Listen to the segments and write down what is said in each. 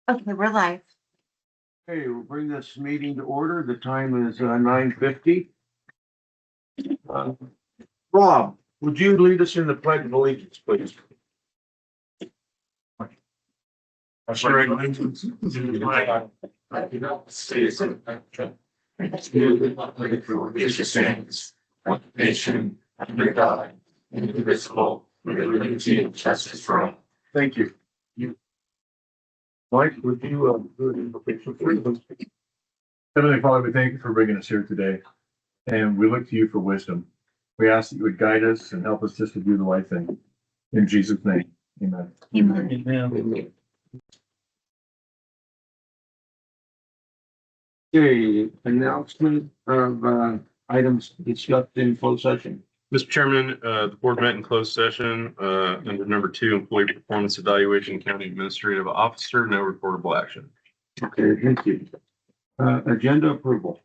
Okay, we're live. Okay, we'll bring this meeting to order. The time is 9:50. Rob, would you lead us in the pledge of allegiance, please? I swear allegiance to the flag of the United States of America, and to the republic for which it stands, one nation, under God, indivisible, with liberty and justice for all. Thank you. Mike, would you do an invocation for us? Heavenly Father, we thank you for bringing us here today, and we look to you for wisdom. We ask that you would guide us and help us just to do the right thing. In Jesus' name, amen. Amen. Okay, announcement of items discussed in closed session. Mr. Chairman, the board met in closed session, under number 2, employee performance evaluation, county administrative officer, no reportable action. Okay, thank you. Agenda approval.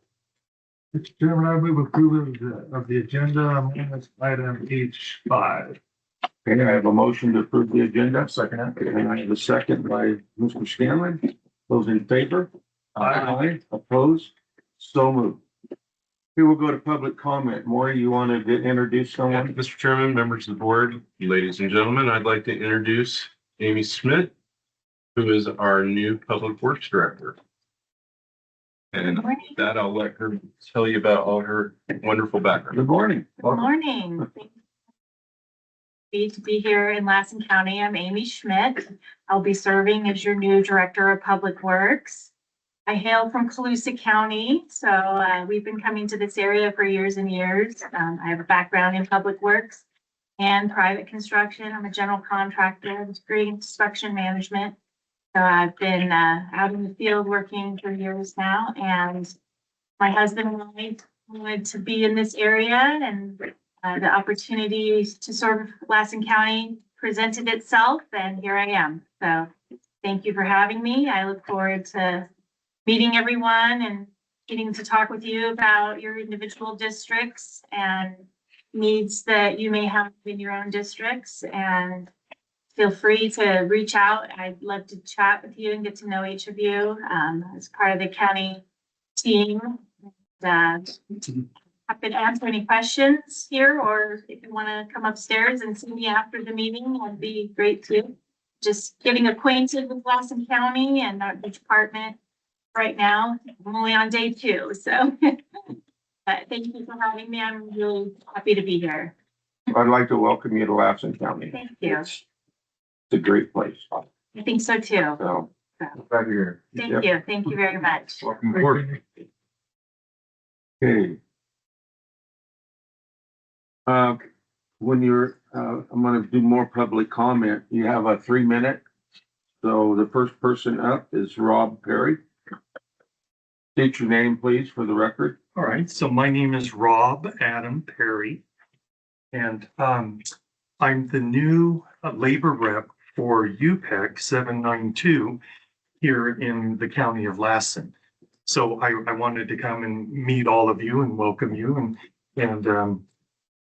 Mr. Chairman, I move approval of the agenda on item H5. Okay, I have a motion to approve the agenda. Second. And I have a second by Mr. Scanlon. Those in favor? Aye. Opposed? So moved. Here we'll go to public comment. Maury, you wanted to introduce someone? Mr. Chairman, members of the board, ladies and gentlemen, I'd like to introduce Amy Smith, who is our new public works director. And with that, I'll let her tell you about all her wonderful background. Good morning. Good morning. Happy to be here in Lassen County. I'm Amy Schmidt. I'll be serving as your new Director of Public Works. I hail from Colusa County, so we've been coming to this area for years and years. I have a background in public works and private construction. I'm a general contractor, degree in construction management. So I've been out in the field working for years now, and my husband and I wanted to be in this area, and the opportunity to serve Lassen County presented itself, and here I am. So thank you for having me. I look forward to meeting everyone and getting to talk with you about your individual districts and needs that you may have in your own districts. And feel free to reach out. I'd love to chat with you and get to know each of you as part of the county team. Happy to answer any questions here, or if you want to come upstairs and see me after the meeting, that'd be great too. Just getting acquainted with Lassen County and our department right now. I'm only on day 2, so but thank you for having me. I'm really happy to be here. I'd like to welcome you to Lassen County. Thank you. It's a great place. I think so too. So, Right here. Thank you. Thank you very much. Welcome aboard. okay. When you're, I'm gonna do more public comment. You have a 3-minute. So the first person up is Rob Perry. State your name, please, for the record. All right, so my name is Rob Adam Perry, and I'm the new labor rep for UPEC 792 here in the county of Lassen. So I wanted to come and meet all of you and welcome you and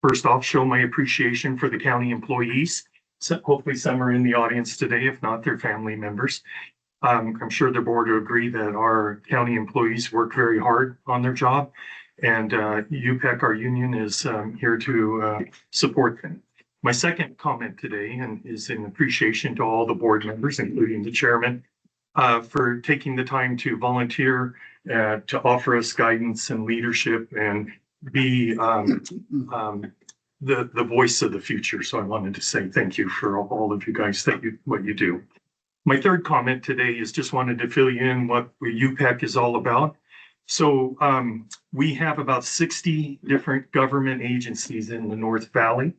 first off, show my appreciation for the county employees. So hopefully some are in the audience today, if not, their family members. I'm sure the board will agree that our county employees work very hard on their job, and UPEC, our union, is here to support them. My second comment today is in appreciation to all the board members, including the chairman, for taking the time to volunteer to offer us guidance and leadership and be the voice of the future. So I wanted to say thank you for all of you guys what you do. My third comment today is just wanted to fill you in what UPEC is all about. So we have about 60 different government agencies in the North Valley,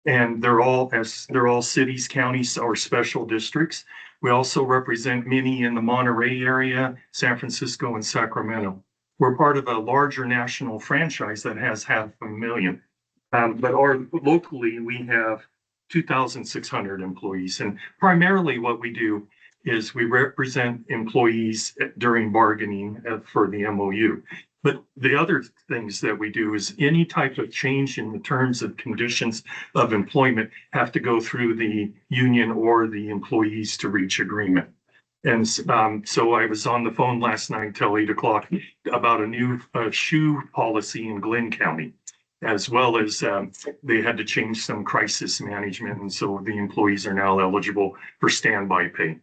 and they're all cities, counties, or special districts. We also represent many in the Monterey area, San Francisco, and Sacramento. We're part of a larger national franchise that has 500,000. But locally, we have 2,600 employees. And primarily what we do is we represent employees during bargaining for the MOU. But the other things that we do is any type of change in the terms and conditions of employment have to go through the union or the employees to reach agreement. And so I was on the phone last night till 8 o'clock about a new shoe policy in Glenn County, as well as they had to change some crisis management. And so the employees are now eligible for standby pay.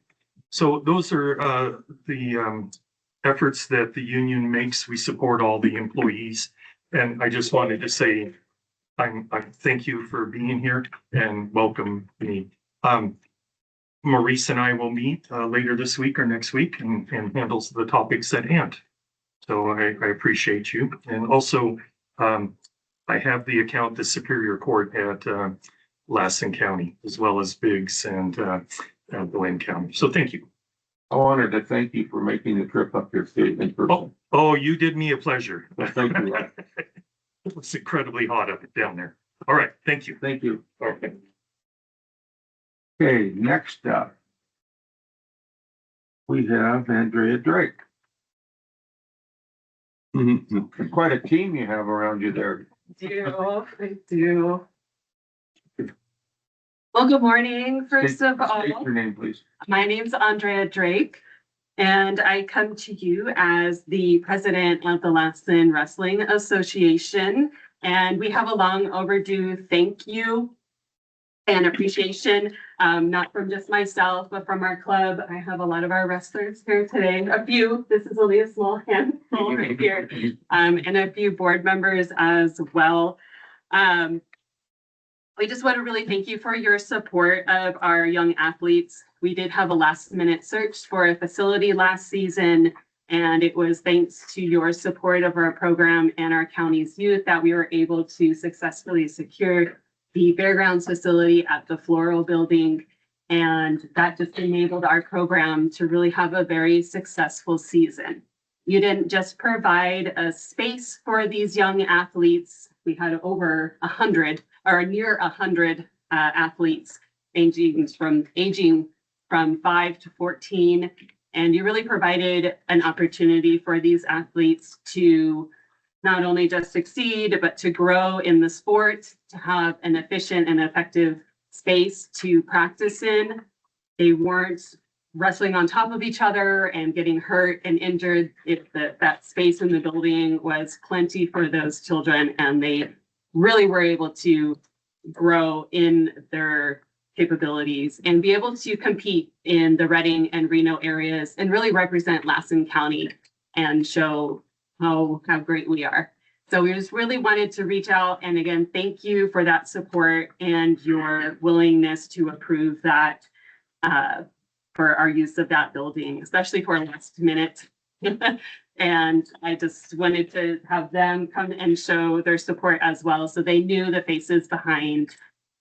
So those are the efforts that the union makes. We support all the employees. And I just wanted to say, I thank you for being here and welcome me. Maurice and I will meet later this week or next week and handles the topics at hand. So I appreciate you. And also, I have the account, the Superior Court at Lassen County, as well as Biggs and Glenn County. So thank you. I wanted to thank you for making the trip up here in person. Oh, you did me a pleasure. Well, thank you. It was incredibly hot up down there. All right, thank you. Thank you. Okay. Okay, next up, we have Andrea Drake. Quite a team you have around you there. I do. Well, good morning, first of all. State your name, please. My name's Andrea Drake, and I come to you as the president of the Lassen Wrestling Association. And we have a long overdue thank you and appreciation, not from just myself, but from our club. I have a lot of our wrestlers here today, a few, this is only a small handful right here, and a few board members as well. We just want to really thank you for your support of our young athletes. We did have a last minute search for a facility last season, and it was thanks to your support of our program and our county's youth that we were able to successfully secure the fairgrounds facility at the Floral Building. And that just enabled our program to really have a very successful season. You didn't just provide a space for these young athletes. We had over 100 or near 100 athletes aging from 5 to 14. And you really provided an opportunity for these athletes to not only just succeed, but to grow in the sport, to have an efficient and effective space to practice in. They weren't wrestling on top of each other and getting hurt and injured. That space in the building was plenty for those children, and they really were able to grow in their capabilities and be able to compete in the Reading and Reno areas and really represent Lassen County and show how great we are. So we just really wanted to reach out and again, thank you for that support and your willingness to approve that for our use of that building, especially for last minute. And I just wanted to have them come and show their support as well. So they knew the faces behind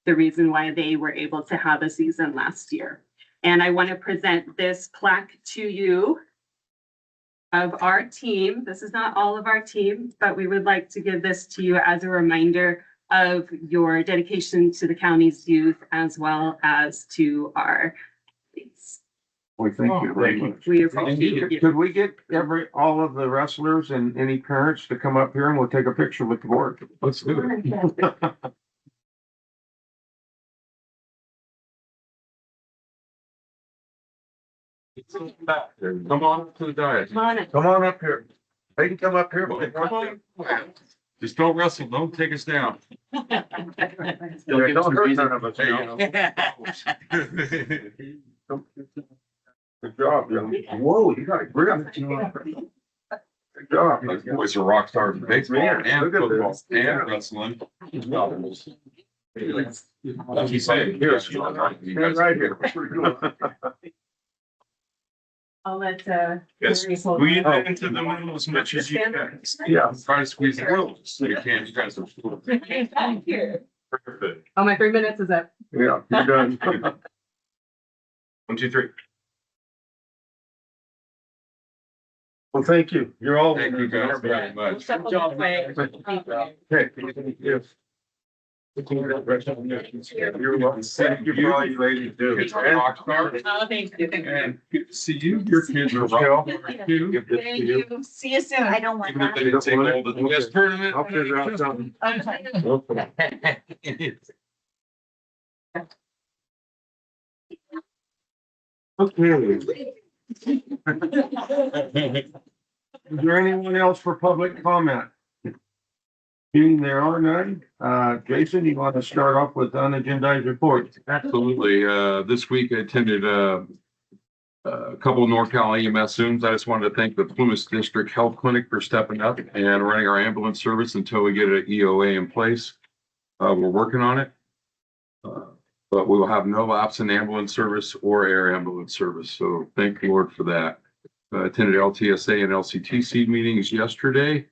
the reason why they were able to have a season last year. And I want to present this plaque to you of our team. This is not all of our team, but we would like to give this to you as a reminder of your dedication to the county's youth as well as to our athletes. Well, thank you very much. We appreciate you. Could we get all of the wrestlers and any parents to come up here and we'll take a picture with the board? Let's do it. Come on to the dais. Come on in. Come on up here. They can come up here. But Come on. Just don't wrestle, don't take us down. Don't hurt none of us, you know. Good job, Joe. Whoa, you got a grip. Good job. Those boys are rock stars in baseball Man, and look at football this. and wrestling. Like you said, Here, you stand guys- right here. What we're doing. I'll let Yes, Mary hold squeeze on. it into the middle as much as you can. Yeah. Try to squeeze the world, so you can, you guys are. Back here. Perfect. Oh, my 3 minutes is up. Yeah, you're done. 1, 2, 3. Well, thank you. You're all. Thank you guys very We'll much. shuffle this way. Thank you. Okay, yes. You're welcome. Thank you for all you ladies do. Kids are rock stars. Oh, thank you. And good to see you, your kids are rock stars too. Give this to Thank you. you. See you soon. I don't want Even if they that. didn't take all the best tournament. I'll figure out something. Okay. Is there anyone else for public comment? Being there are none, Jason, you want to start off with unagendized reports? Absolutely. This week I attended a couple of NorCal EMS Zooms. I just wanted to thank the Plymouth District Health Clinic for stepping up and running our ambulance service until we get an EOA in place. We're working on it. But we will have no lapse in ambulance service or air ambulance service. So thank the Lord for that. Attended LTSA and LCTC meetings yesterday.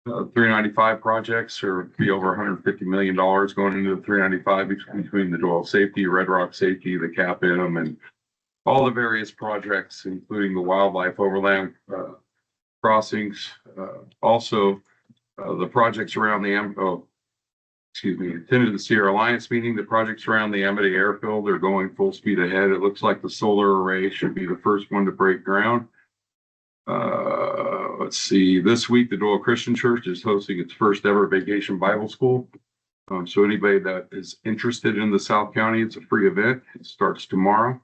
395 projects or be over $150 million going into the 395 between the Doyle Safety, Red Rock Safety, the CAPM, and all the various projects, including the wildlife overland crossings. Also, the projects around the attended the Sierra Alliance meeting. The projects around the Amity Airfield are going full speed ahead. It looks like the solar array should be the first one to break ground. Let's see, this week, the Doyle Christian Church is hosting its first ever vacation Bible school. So anybody that is interested in the South County, it's a free event. It starts tomorrow.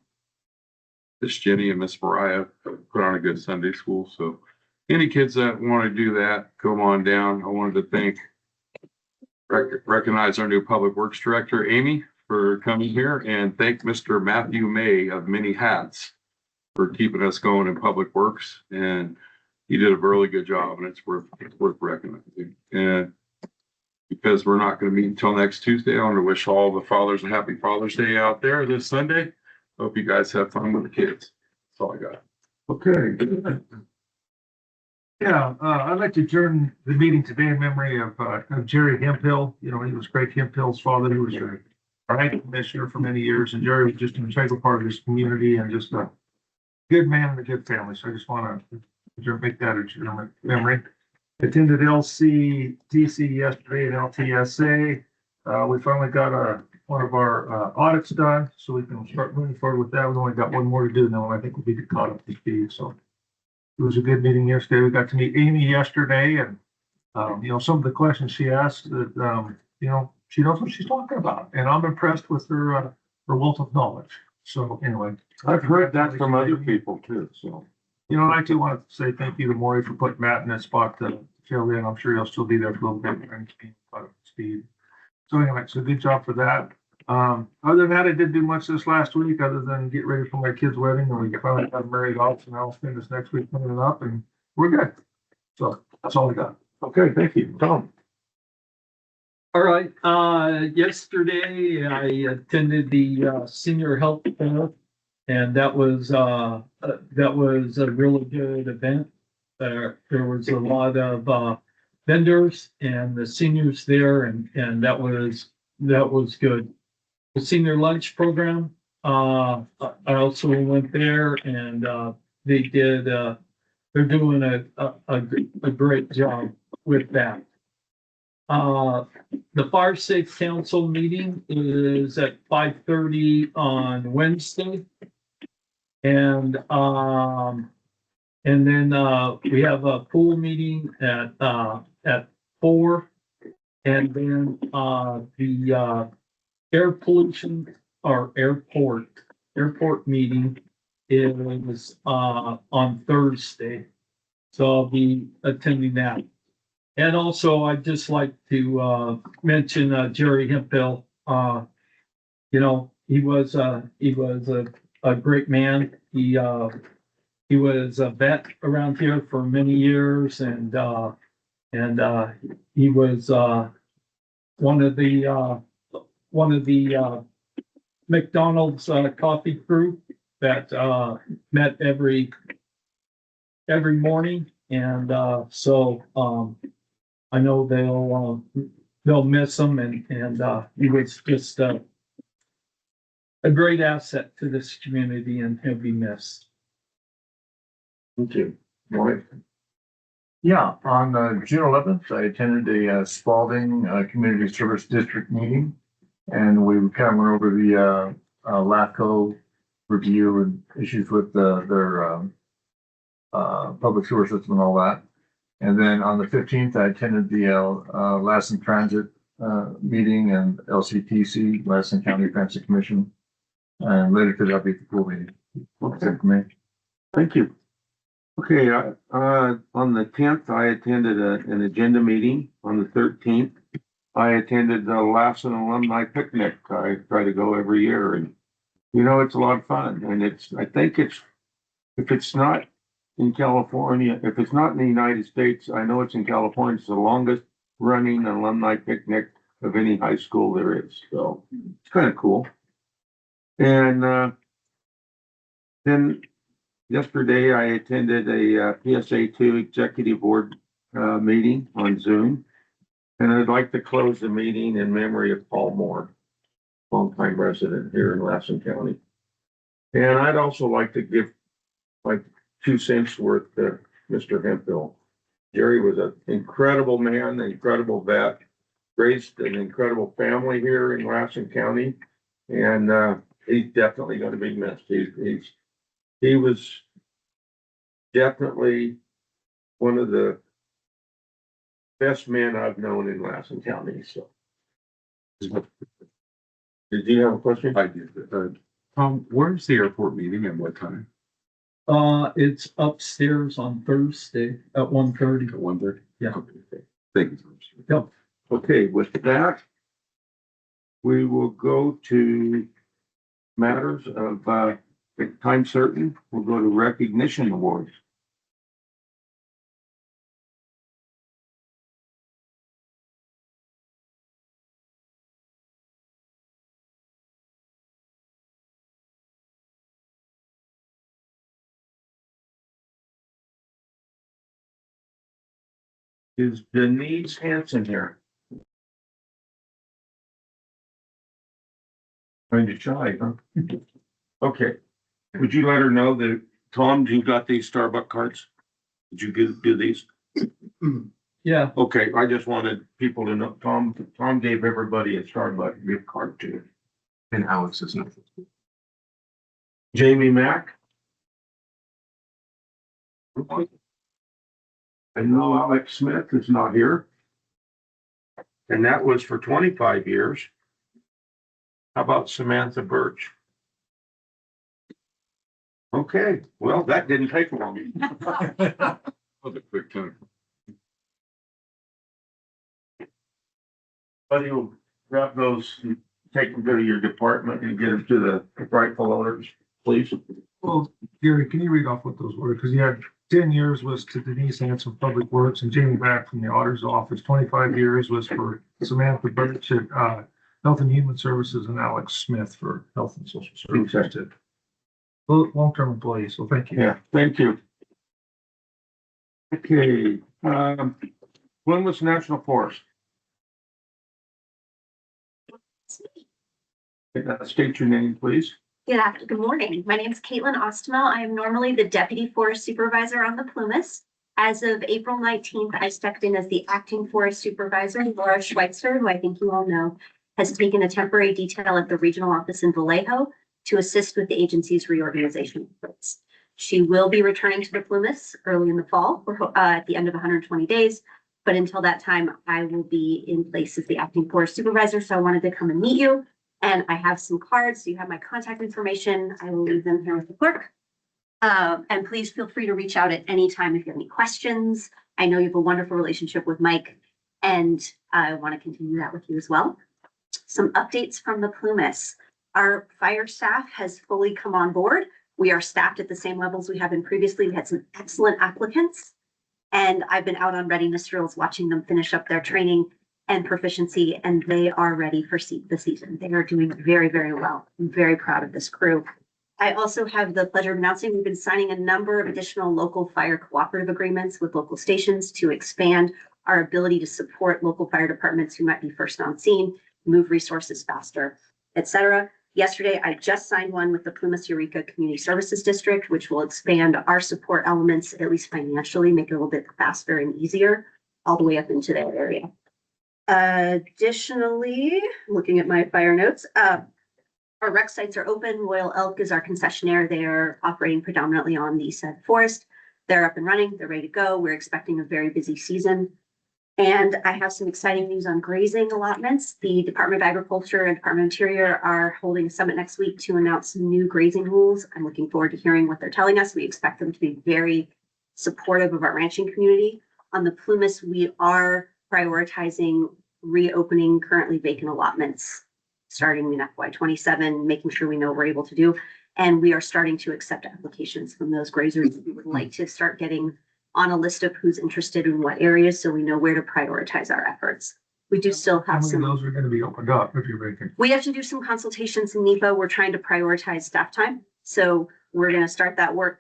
Miss Jenny and Miss Mariah put on a good Sunday school. So any kids that want to do that, come on down. I wanted to recognize our new Public Works Director, Amy, for coming here, and thank Mr. Matthew May of Many Hats for keeping us going in Public Works. And he did a really good job, and it's worth recognizing. And because we're not going to meet until next Tuesday, I want to wish all the fathers a happy Father's Day out there this Sunday. Hope you guys have fun with the kids. That's all I got. Okay. Yeah, I'd like to adjourn the meeting today in memory of Jerry Hemphill. You know, he was Greg Hemphill's father, who was a ranking commissioner for many years, and Jerry was just an integral part of this community and just a good man and a good family. So I just want to make that a memory. Attended LCTC yesterday at LTSA. We finally got one of our audits done, so we can start moving forward with that. We've only got one more to do now, and I think we'll be caught up to speed. So it was a good meeting yesterday. We got to meet Amy yesterday, and you know, some of the questions she asked that you know, she knows what she's talking about, and I'm impressed with her wealth of knowledge. So anyway, I've heard that from other people too, so. You know, I too want to say thank you to Maury for putting Matt in that spot to fill in. I'm sure he'll still be there for a little bit and keep caught up to speed. So anyway, so good job for that. Other than that, I didn't do much this last week other than get ready for my kid's wedding, and we finally got married off, and I'll spend this next week coming up, and we're good. So that's all I got. Okay, thank you. Tom. All right, yesterday I attended the senior health fair, and that was a really good event. There was a lot of vendors and the seniors there, and that was good. The senior lunch program, I also went there, and they did they're doing a great job with that. The Fire Safe Council meeting is at 5:30 on Wednesday. And then we have a pool meeting at 4. And then the air pollution or airport meeting is on Thursday. So I'll be attending that. And also, I'd just like to mention Jerry Hemphill. You know, he was a great man. He was a vet around here for many years, and he was one of the McDonald's coffee crew that met every morning, and so I know they'll miss him, and he was just a great asset to this community, and he'll be missed. Thank you. Maury. Yeah, on June 11th, I attended a Spalding Community Service District meeting, and we kind of went over the LAFCO review and issues with their public sewer system and all that. And then on the 15th, I attended the Lassen Transit meeting and LCTC, Lassen County Transit Commission. And later today, I'll be at the pool meeting. That's it for me. Thank you. Okay, on the 10th, I attended an agenda meeting. On the 13th, I attended the Lassen Alumni Picnic. I try to go every year and, it's a lot of fun. And I think if it's not in California, if it's not in the United States, I know it's in California. It's the longest running alumni picnic of any high school there is. So it's kind of cool. And then yesterday I attended a PSA2 executive board meeting on Zoom. And I'd like to close the meeting in memory of Paul Moore, longtime resident here in Lassen County. And I'd also like to give like 2 cents worth to Mr. Hemphill. Jerry was an incredible man, an incredible vet, raised an incredible family here in Lassen County. And he's definitely going to be missed. He was definitely one of the best men I've known in Lassen County. So, did you have a question? I did. Where's the airport meeting and what time? It's upstairs on Thursday at 1:30. At 1:30? Yeah. Okay. Thank you. Yep. Okay, with that, we will go to matters of time certain. We'll go to recognition awards. Is Denise Hanson here? Kind of shy, huh? Okay. Would you let her know that, Tom, you got these Starbucks cards? Did you do these? Yeah, Okay, I just wanted people to know, Tom gave everybody a Starbucks gift card too. And Alex is not. Jamie Mack? I know Alex Smith is not here. And that was for 25 years. How about Samantha Birch? Okay, well, that didn't take long. That was a quick time. But you'll grab those, and take them to your department and get them to the rightful owners, please. Well, Gary, can you read off what those were? Because you had 10 years was to Denise Hanson, Public Works, and Jamie Mack from the Auditor's Office. 25 years was for Samantha Birch at Health and Human Services, and Alex Smith for Health and Social Services. Long-term employees, so thank you. Yeah, thank you. Okay, Columbus National Forest. State your name, please. Good morning. My name is Caitlin Ostmel. I am normally the Deputy Forest Supervisor on the Plumas. As of April 19th, I stepped in as the Acting Forest Supervisor. Laura Schweitzer, who I think you all know, has taken a temporary detail at the regional office in Vallejo to assist with the agency's reorganization efforts. She will be returning to the Plumas early in the fall, at the end of 120 days. But until that time, I will be in place as the Acting Forest Supervisor. So I wanted to come and meet you. And I have some cards, so you have my contact information. I will leave them here with the clerk. And please feel free to reach out at any time if you have any questions. I know you have a wonderful relationship with Mike, and I want to continue that with you as well. Some updates from the Plumas. Our fire staff has fully come on board. We are staffed at the same levels we have been previously. We had some excellent applicants, and I've been out on readiness drills watching them finish up their training and proficiency, and they are ready for the season. They are doing very, very well. I'm very proud of this crew. I also have the pleasure of announcing we've been signing a number of additional local fire cooperative agreements with local stations to expand our ability to support local fire departments who might be first on scene, move resources faster, etc. Yesterday, I just signed one with the Plumas Eureka Community Services District, which will expand our support elements, at least financially, make it a little bit faster and easier all the way up into that area. Additionally, looking at my fire notes, our rec sites are open. Royal Elk is our concessionaire. They are operating predominantly on the said forest. They're up and running. They're ready to go. We're expecting a very busy season. And I have some exciting news on grazing allotments. The Department of Agriculture and Department of Interior are holding a summit next week to announce some new grazing rules. I'm looking forward to hearing what they're telling us. We expect them to be very supportive of our ranching community. On the Plumas, we are prioritizing reopening currently vacant allotments, starting in FY 27, making sure we know we're able to do. And we are starting to accept applications from those grazers who would like to start getting on a list of who's interested in what areas, so we know where to prioritize our efforts. We do still How have many of some, those are gonna be opened up if you're vacant? we have to do some consultations in NEPA. We're trying to prioritize staff time. So we're gonna start that work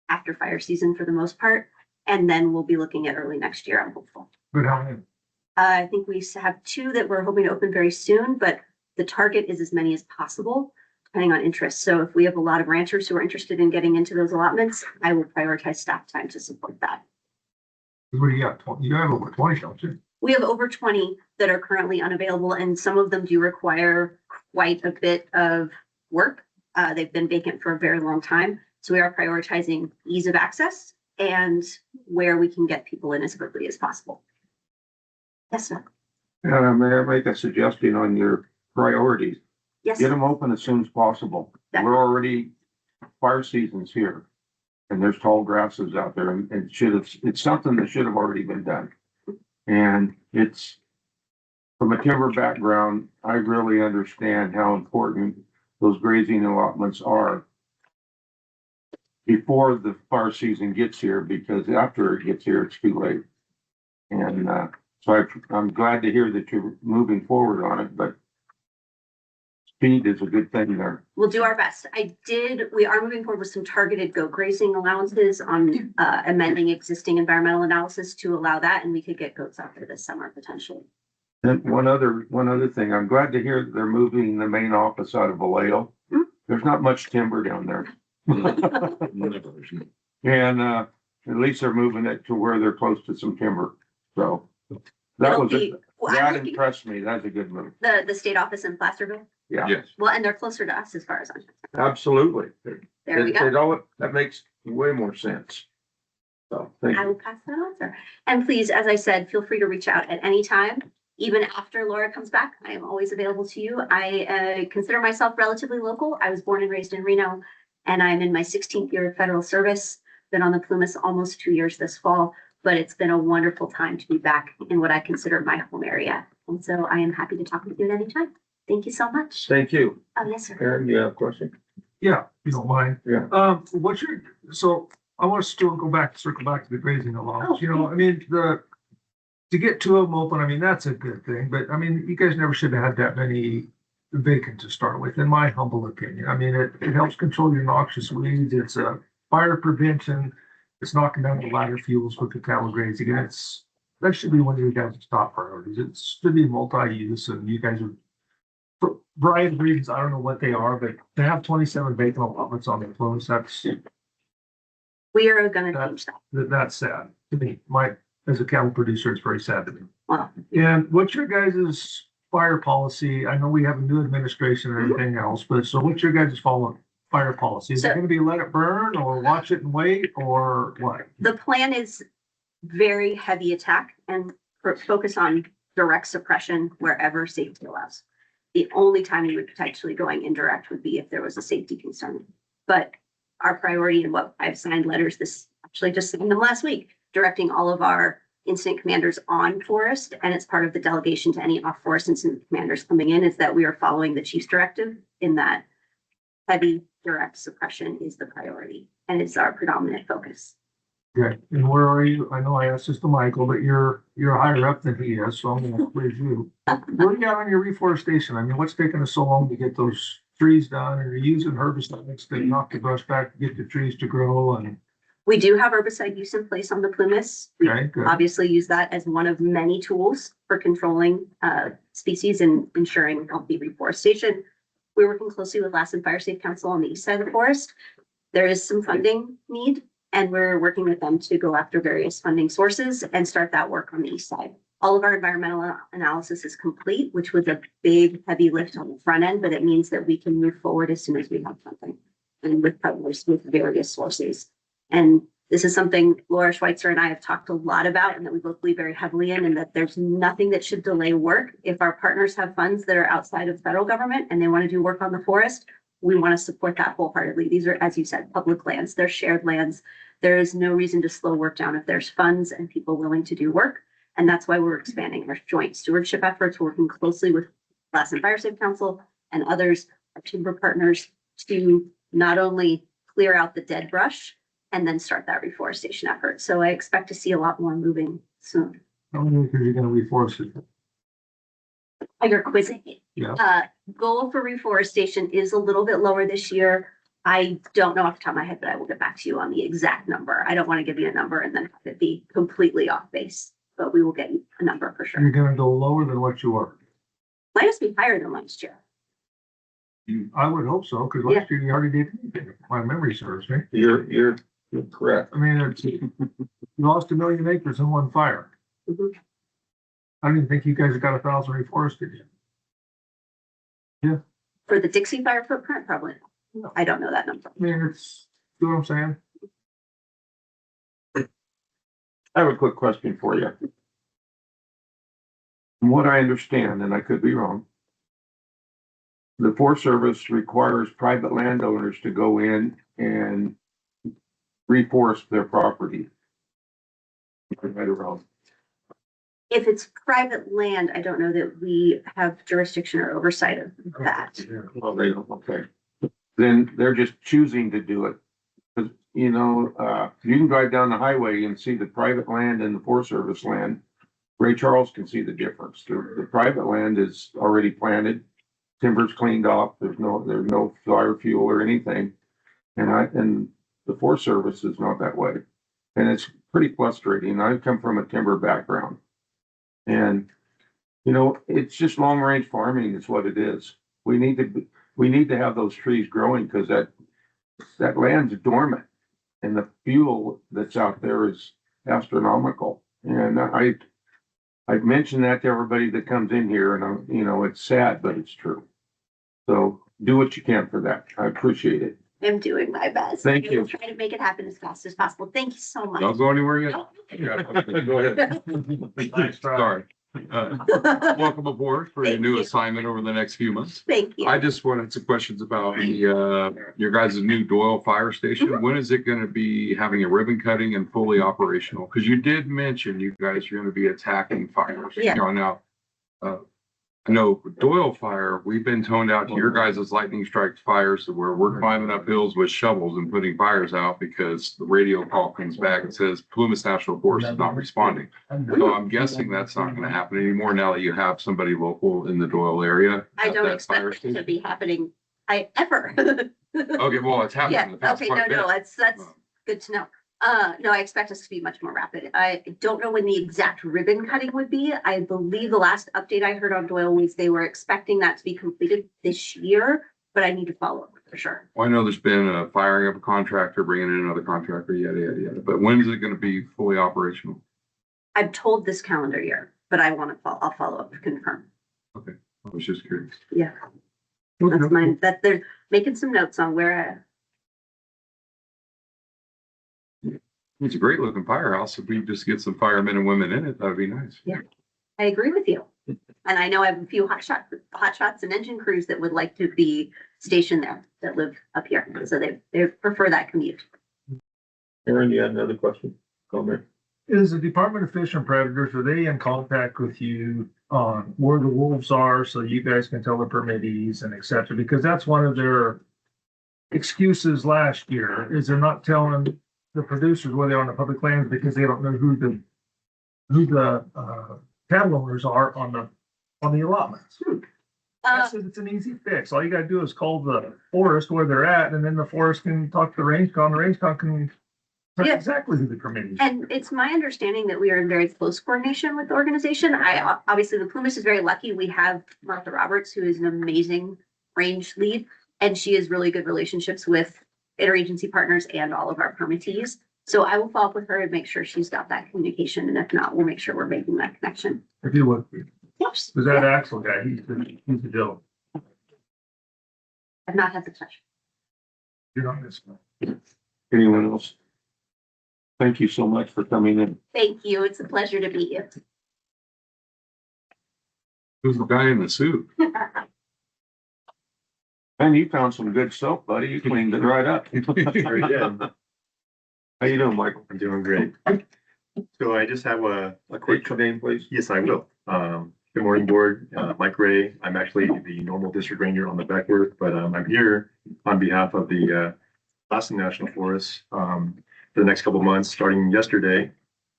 after fire season for the most part. And then we'll be looking at early next year, I'm hopeful. But how many? I think we have 2 that we're hoping to open very soon, but the target is as many as possible, depending on interest. So if we have a lot of ranchers who are interested in getting into those allotments, I will prioritize staff time to support that. What do you got? 20? You have over 20, don't you? We have over 20 that are currently unavailable, and some of them do require quite a bit of work. They've been vacant for a very long time. So we are prioritizing ease of access and where we can get people in as quickly as possible. Yes, sir. May I make a suggestion on your priorities? Yes. Get them open as soon as possible. We're already, fire season's here. And there's tall grasses out there and it's something that should have already been done. And it's, from a timber background, I really understand how important those grazing allotments are before the fire season gets here, because after it gets here, it's too late. And, so I'm glad to hear that you're moving forward on it, but speed is a good thing there. We'll do our best. We are moving forward with some targeted goat grazing allowances on amending existing environmental analysis to allow that, and we could get goats out there this summer potentially. And one other thing, I'm glad to hear they're moving the main office out of Vallejo. There's not much timber down there. And, at least they're moving it to where they're close to some timber. So that was, that impressed me. That's a good move. The state office in Placerville. Yeah, Yes. Well, and they're closer to us as far as I'm concerned. absolutely. There we go. That makes way more sense. So, thank I you. will pass that on, sir. And please, as I said, feel free to reach out at any time. Even after Laura comes back, I am always available to you. I consider myself relatively local. I was born and raised in Reno, and I'm in my 16th year of federal service. Been on the Plumas almost 2 years this fall, but it's been a wonderful time to be back in what I consider my home area. And so I am happy to talk with you at any time. Thank you so much. Thank you. Oh, yes, sir. Aaron, you have a question? Yeah, if you don't mind. Yeah. So I want to still circle back to the grazing allowance. You know, I mean, to get 2 of them open, I mean, that's a good thing, but I mean, you guys never should have had that many vacant to start with, in my humble opinion. I mean, it helps control your noxious weeds. It's a fire prevention. It's knocking down the ladder fuels with the cattle grazing. And that should be one of your guys' top priorities. It should be multi-use, and you guys are, for a variety of reasons, I don't know what they are, but to have 27 vacant allotments on the Plumas, We are gonna change that. that's sad to me. As a cattle producer, it's very sad to me. Wow. And what's your guys' fire policy? I know we have a new administration and everything else, but so what's your guys' fire policy? Is it So- gonna be let it burn or watch it and wait or what? The plan is very heavy attack and focus on direct suppression wherever safety allows. The only time we would potentially going indirect would be if there was a safety concern. But our priority and what I've signed letters just signed them last week, directing all of our incident commanders on forest, and it's part of the delegation to any off forest incident commanders coming in, is that we are following the chief's directive in that heavy direct suppression is the priority and it's our predominant focus. Okay, and where are you? I know I asked this to Michael, but you're higher up than he is, so I'm gonna praise you. Where are you at on your reforestation? I mean, what's taking us so long to get those trees done? And you're using herbicides to knock the brush back to get the trees to grow and, We do have herbicide use in place on the Plumas. We okay, good. obviously use that as one of many tools for controlling species and ensuring healthy reforestation. We're working closely with Lassen Fire Safe Council on the east side of the forest. There is some funding need, and we're working with them to go after various funding sources and start that work on the east side. All of our environmental analysis is complete, which was a big, heavy lift on the front end, but it means that we can move forward as soon as we have funding and with partners with various sources. And This is something Laura Schweitzer and I have talked a lot about and that we both believe very heavily in, and that there's nothing that should delay work. If our partners have funds that are outside of federal government and they want to do work on the forest, we want to support that wholeheartedly. These are, as you said, public lands, they're shared lands. There is no reason to slow work down if there's funds and people willing to do work. And that's why we're expanding our joint stewardship efforts, working closely with Lassen Fire Safe Council and others, our timber partners, to not only clear out the dead brush and then start that reforestation effort. So I expect to see a lot more moving soon. How many acres are you gonna reforest it? Oh, you're quizzing me. Yeah. Goal for reforestation is a little bit lower this year. I don't know off the top of my head, but I will get back to you on the exact number. I don't want to give you a number and then have it be completely off base, but we will get you a number for sure. You're gonna go lower than what you were. Might just be higher than last year. I would hope so, because last year you already did, anything, if my memory serves me. You're correct. I mean, you lost 1 million acres in one fire. Mhm. I don't even think you guys have got 1,000 reforested yet. For the Dixie Fire footprint, probably. I don't know that number. I mean, it's, you know what I'm saying? I have a quick question for you. From what I understand, and I could be wrong, the Forest Service requires private landowners to go in and reforest their property. Right around. If it's private land, I don't know that we have jurisdiction or oversight of that. Well, they don't, okay. Then they're just choosing to do it. Cause you know, you can drive down the highway and see the private land and the Forest Service land. Ray Charles can see the difference. The private land is already planted, timber's cleaned off, there's no fire fuel or anything. And the Forest Service is not that way. And it's pretty frustrating. I come from a timber background. And, you know, it's just long range farming is what it is. We need to have those trees growing because that land's dormant and the fuel that's out there is astronomical. And I've mentioned that to everybody that comes in here and you know, it's sad, but it's true. So do what you can for that. I appreciate it. I'm doing my best. Thank I will you. try to make it happen as fast as possible. Thank you so much. Don't go anywhere yet. Go ahead. Nice try. Sorry. Welcome aboard for your Thank new you. assignment over the next few months. Thank you. I just wanted some questions about the, your guys' new Doyle Fire Station. When is it gonna be having a ribbon cutting and fully operational? Because you did mention you guys are gonna be attacking fires. Yeah. You know, now, I know Doyle Fire, we've been toned out to your guys' lightning strike fires where we're climbing up hills with shovels and putting fires out because the radio call comes back and says Plumas National Forest is not responding. So I'm guessing that's not gonna happen anymore now that you have somebody local in the Doyle area. I at don't that fire expect it to station. be happening. Ever. Okay, well, it's happened Yeah, in the past okay, no, quite a bit. no, that's Oh. good to know. No, I expect us to be much more rapid. I don't know when the exact ribbon cutting would be. I believe the last update I heard on Doyle was they were expecting that to be completed this year, but I need to follow up for sure. Well, I know there's been a firing of a contractor, bringing in another contractor, yada, yada, yada. But when is it gonna be fully operational? I'm told this calendar year, but I'll follow up to confirm. I was just curious. Yeah, that's mine. That they're making some notes on where, It's a great looking firehouse. If we just get some firemen and women in it, that'd be nice. I agree with you. And I know I have a few hot shots and engine crews that would like to be stationed there that live up here. So they prefer that commute. Aaron, you had another question? Comment? Is the Department of Fish and Predators, are they in contact with you on where the wolves are so you guys can tell the permittees and et cetera? Because that's one of their excuses last year, is they're not telling the producers where they are on the public lands because they don't know who the cattle owners are on the allotments. I said it's an easy fix. All you gotta do is call the forest where they're at, and then the forest can talk to the range con. The range con can tell Yeah. exactly who the permittees. And it's my understanding that we are in very close coordination with the organization. Obviously the Plumas is very lucky. We have Martha Roberts, who is an amazing range lead, and she has really good relationships with interagency partners and all of our permittees. So I will follow up with her and make sure she's got that communication. And if not, we'll make sure we're making that connection. If you would, Yes. because that Axel guy, he's the deal. I've not had the pleasure. You're not missing. Anyone else? Thank you so much for coming in. Thank you. It's a pleasure to be here. Who's the guy in the suit? And you found some good soap, buddy. You cleaned it right up. Very good. How you doing, Michael? I'm doing great. So I just have a quick, State your name, please. yes, I will. Good morning, board. Mike Ray. I'm actually the normal district ranger on the Beckworth, but I'm here on behalf of the Lassen National Forest for the next couple of months, starting yesterday.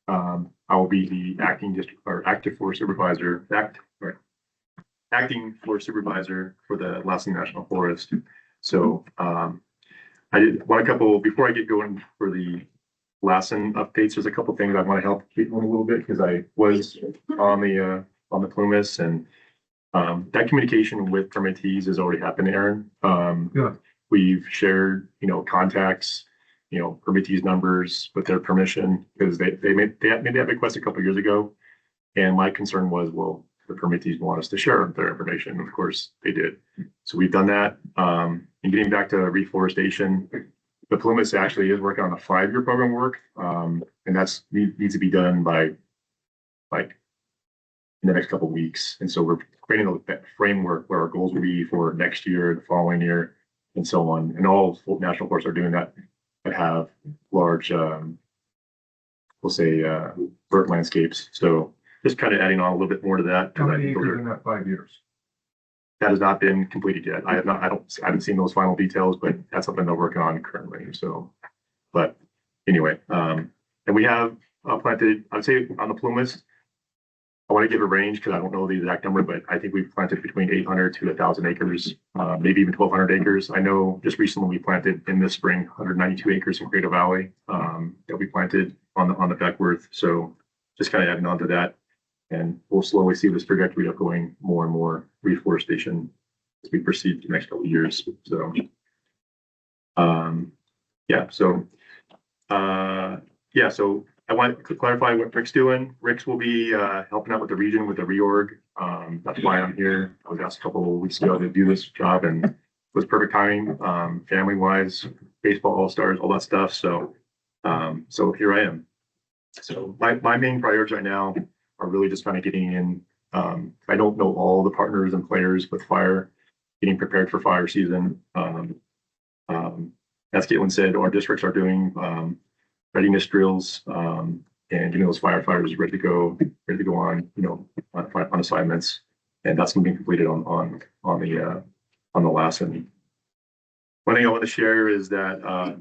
I will be the acting district or active forest supervisor, acting forest supervisor for the Lassen National Forest. So I did want a couple, before I get going for the Lassen updates, there's a couple things I want to help Caitlin a little bit because I was on the Plumas and that communication with permittees has already happened, Aaron. Good. We've shared, contacts, permittees numbers with their permission because they made that request a couple of years ago. And my concern was, well, the permittees want us to share their information. Of course, they did. So we've done that. And getting back to reforestation, the Plumas actually is working on a 5-year program work. And that's needs to be done by like in the next couple of weeks. And so we're creating that framework where our goals will be for next year, the following year, and so on. And all national forests are doing that have large, we'll say, bird landscapes. So just kind of adding on a little bit more to that. How many acres in that 5 years? That has not been completed yet. I haven't seen those final details, but that's something they're working on currently. So, but anyway, and we have planted, I'd say on the Plumas, I want to give a range because I don't know the exact number, but I think we've planted between 800 to 1,000 acres, maybe even 1,200 acres. I know just recently we planted in this spring 192 acres in Cradle Valley that we planted on the Beckworth. So just kind of adding on to that. And we'll slowly see this trajectory of going more and more reforestation as we proceed the next couple of years. So, so I want to clarify what Rick's doing. Rick's will be helping out with the region with the reorg. That's why I'm here. I was asked a couple of weeks ago to do this job and it was perfect timing, family wise, baseball all-stars, all that stuff. So, so here I am. So my main priorities right now are really just kind of getting in. I don't know all the partners and players with fire, getting prepared for fire season. As Caitlin said, our districts are doing readiness drills and getting those firefighters ready to go on, on assignments. And that's going to be completed on the Lassen. One thing I want to share is that,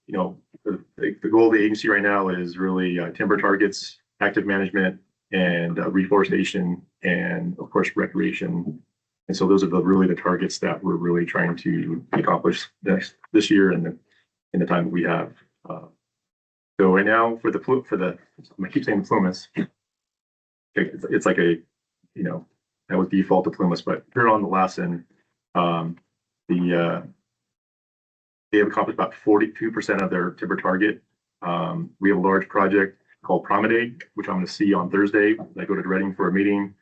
the goal of the agency right now is really timber targets, active management, and reforestation, and of course recreation. And so those are really the targets that we're really trying to accomplish this year and in the time that we have. So right now I keep saying the Plumas, it's like a, that would default to Plumas, but here on the Lassen, they have accomplished about 42% of their timber target. We have a large project called Promenade, which I'm going to see on Thursday. I go to Reading for a meeting.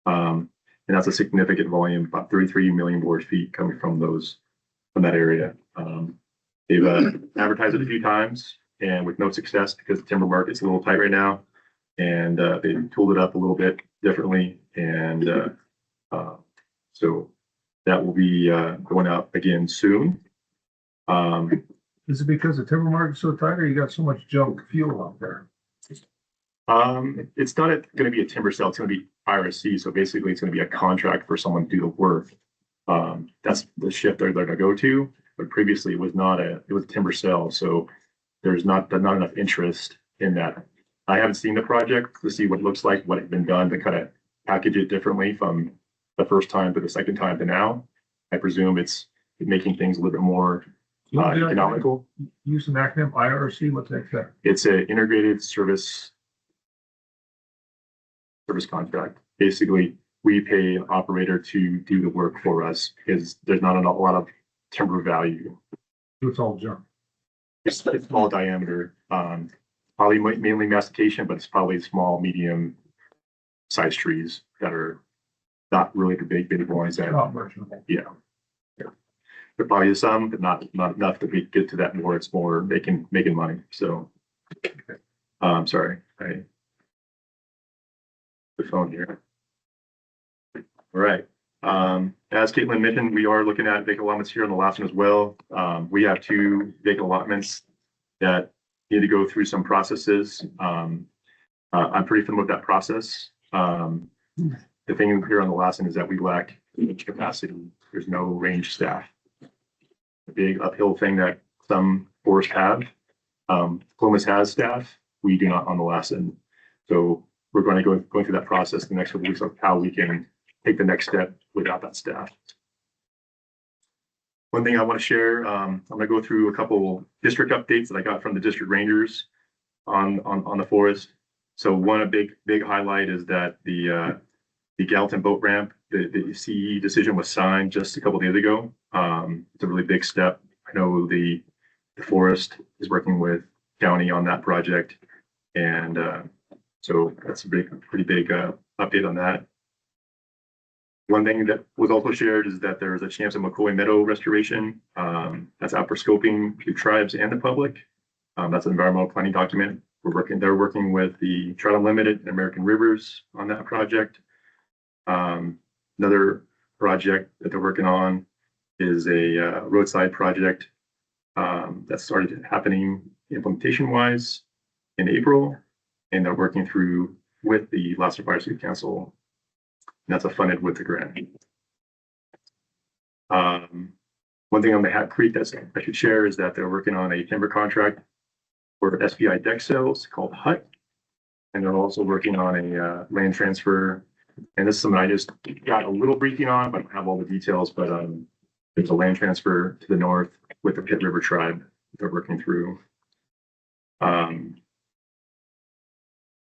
And that's a significant volume, about 33 million board feet coming from that area. They've advertised it a few times and with no success because the timber market's a little tight right now. And they tooled it up a little bit differently. And so that will be going out again soon. Is it because the timber market's so tight or you got so much junk fuel out there? It's not going to be a timber sale. It's going to be IRC. So basically it's going to be a contract for someone to do the work. That's the shift they're going to go to. But previously it was a timber sale. So there's not enough interest in that. I haven't seen the project to see what it looks like, what had been done to kind of package it differently from the first time to the second time to now. I presume it's making things a little bit more economical. Use an acronym IRC, what's that? It's an integrated service contract. Basically, we pay an operator to do the work for us because there's not a lot of timber value. It's all junk. It's small diameter, probably mainly mastication, but it's probably small, medium sized trees that are not really the big ones. Not merchantable. Yeah. There probably is some, but not enough to get to that more. It's more making money. So Sorry, the phone here. All right. As Caitlin mentioned, we are looking at vacant allotments here on the Lassen as well. We have 2 vacant allotments that need to go through some processes. I'm pretty familiar with that process. The thing here on the Lassen is that we lack capacity. There's no range staff. A big uphill thing that some forests have. Columbus has staff. We do not on the Lassen. So we're going to go through that process the next couple weeks of how we can take the next step without that staff. One thing I want to share, I'm going to go through a couple district updates that I got from the district rangers on the forest. So one big highlight is that the Gallatin boat ramp, the CE decision was signed just a couple days ago. It's a really big step. I know the forest is working with county on that project, and so that's a pretty big update on that. One thing that was also shared is that there's a chance of McCoy Meadow restoration. That's out for scoping to tribes and the public. That's an environmental planning document. They're working with the Trout Unlimited and American Rivers on that project. Another project that they're working on is a roadside project that started happening implementation wise in April, and they're working through with the Lassen Fire City Council. And that's funded with the grant. One thing on the Hat Creek that I should share is that they're working on a timber contract for SPI deck sales called HUT. And they're also working on a land transfer. And this is something I just got a little briefing on, but I don't have all the details. But there's a land transfer to the north with the Pitt River tribe that they're working through.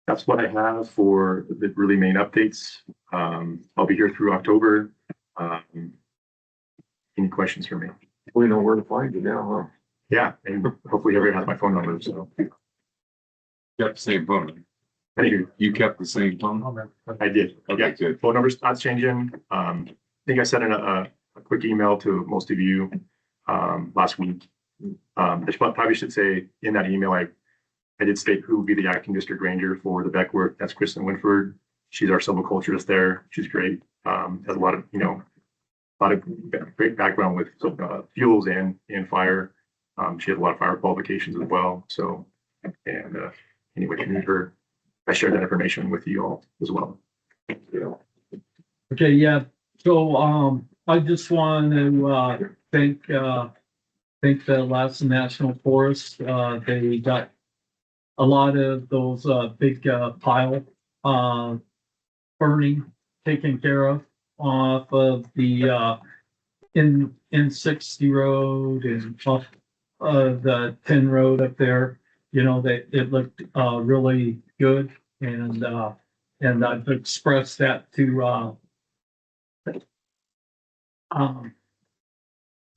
That's what I have for the really main updates. I'll be here through October. Any questions for me? We know where to find you now, huh? Yeah, and hopefully everyone has my phone number. So Kept the same phone. anywho, You kept the same phone? I did. Okay, Yeah, good. phone number's not changing. I think I sent in a quick email to most of you last week. I probably should say in that email, I did state who would be the acting district ranger for the Beck work. That's Kristen Winford. She's our silviculturist there. She's great. Has a lot of, great background with fuels and fire. She has a lot of fire qualifications as well. So, and anyway, if you need her, I shared that information with you all as well. Okay, yeah. So, I just want to, thank the Lassen National Forest. They got a lot of those, big, pile, burning taken care of off of the, in 60 road and off the 10 road up there. It looked, really good. And I've expressed that to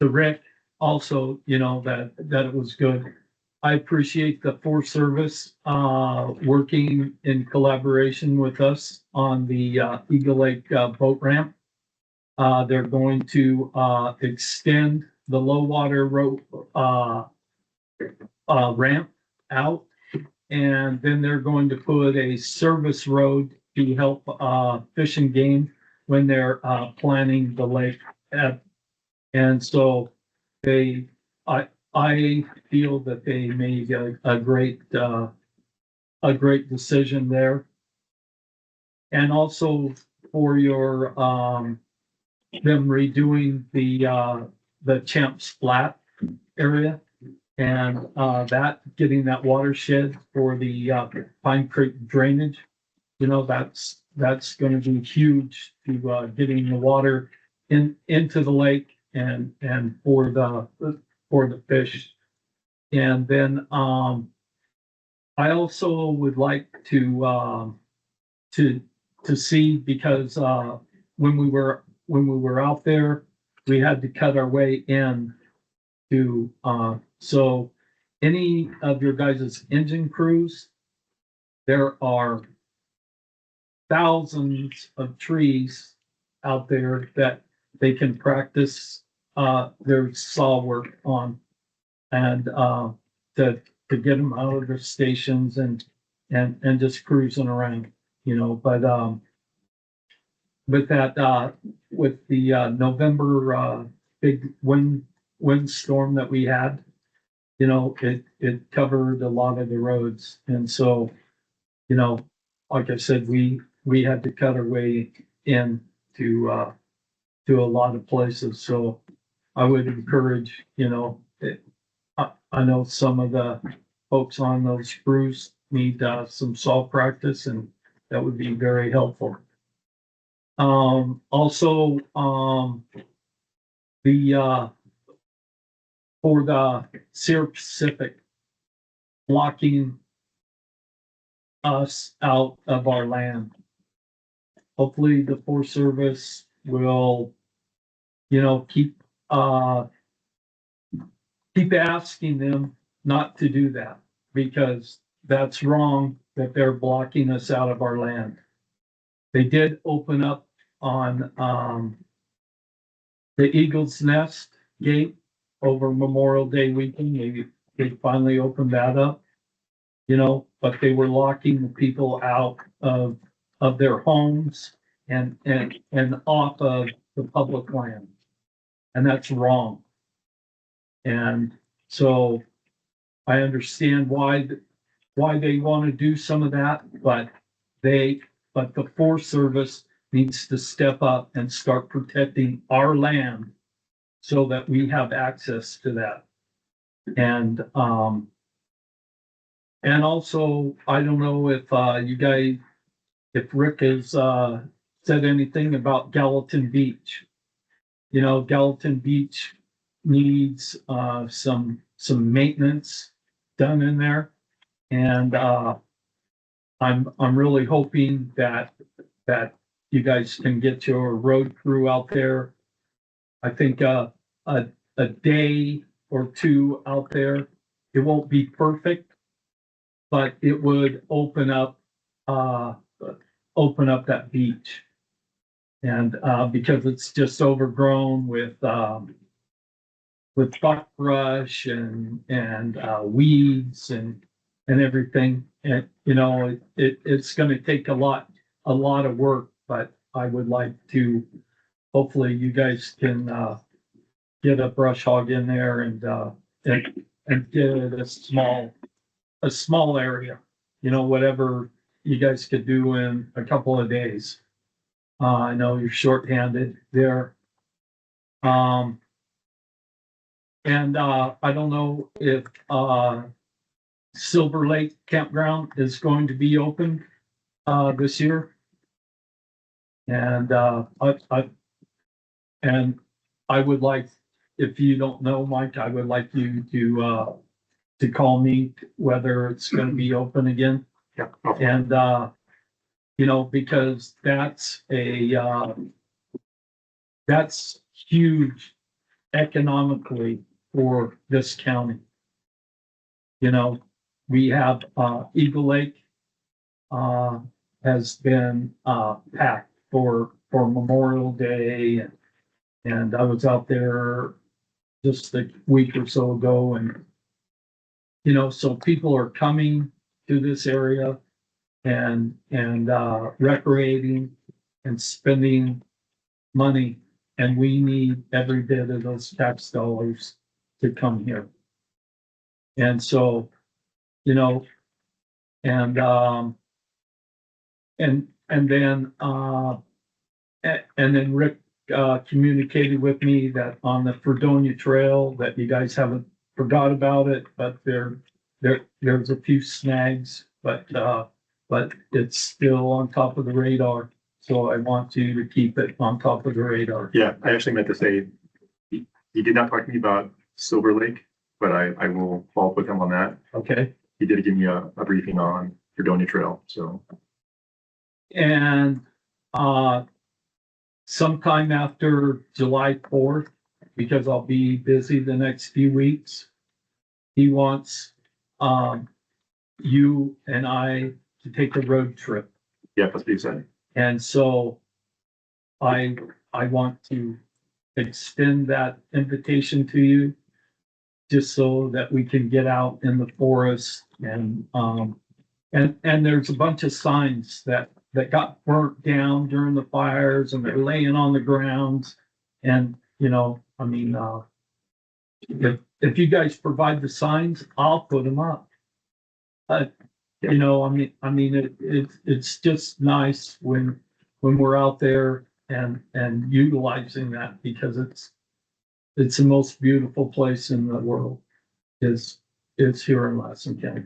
Rick also, that it was good. I appreciate the Forest Service working in collaboration with us on the Eagle Lake boat ramp. They're going to extend the low water road ramp out, and then they're going to put a service road to help fish and game when they're planning the lake. And so I feel that they made a great decision there. And also for your them redoing the Champs Flat area and that getting that watershed for the Pine Creek drainage. That's going to be huge to getting the water into the lake and for the fish. And then I also would like to see, because when we were out there, we had to cut our way in to so any of your guys' engine crews, there are thousands of trees out there that they can practice their saw work on, and to to get them out of the stations and just cruising around, you know, but, with that, with the, November, big windstorm that we had, you know, it covered a lot of the roads. And so, you know, like I said, we had to cut our way in to a lot of places. So I would encourage, you know, I know some of the folks on those crews need, some salt practice, and that would be very helpful. Also, the, for the Sierra Pacific, blocking us out of our land. Hopefully the Forest Service will, you know, keep asking them not to do that, because that's wrong that they're blocking us out of our land. They did open up on, the Eagle's Nest gate over Memorial Day weekend. They finally opened that up, you know, but they were locking the people out of their homes and off of the public land. And that's wrong. And so I understand why they want to do some of that, but the Forest Service needs to step up and start protecting our land so that we have access to that. And also, I don't know if you guys, if Rick has said anything about Gallatin Beach. You know, Gallatin Beach needs some maintenance done in there. And I'm really hoping that you guys can get your road crew out there. I think a day or two out there, it won't be perfect, but it would open up that beach. And because it's just overgrown with buckbrush and weeds and everything. And you know, it's going to take a lot of work, but I would like to, hopefully you guys can get a brush hog in there and get it a small area, you know, whatever you guys could do in a couple of days. I know you're shorthanded there. And I don't know if Silver Lake Campground is going to be open this year. And I would like, if you don't know, Mike, I would like you to call me whether it's going to be open again. Yeah. And you know, because that's huge economically for this county. You know, we have Eagle Lake has been packed for Memorial Day, and I was out there just a week or so ago, and you know, so people are coming to this area and recreating and spending money, and we need every bit of those tax dollars to come here. And so, you know, and then Rick communicated with me that on the Fredonia Trail that you guys haven't forgot about it, but there's a few snags, but it's still on top of the radar. So I want you to keep it on top of the radar. Yeah, I actually meant to say, he did not talk to me about Silver Lake, but I will follow up with him on that. Okay. He did give me a briefing on Fredonia Trail, so. And sometime after July 4th, because I'll be busy the next few weeks, he wants you and I to take a road trip. Yeah, that's what he said. And so I want to extend that invitation to you just so that we can get out in the forest and there's a bunch of signs that got burnt down during the fires and they're laying on the ground. And, you know, I mean, if you guys provide the signs, I'll put them up. You know, I mean, it's just nice when we're out there and utilizing that because it's the most beautiful place in the world is here in Lassen County.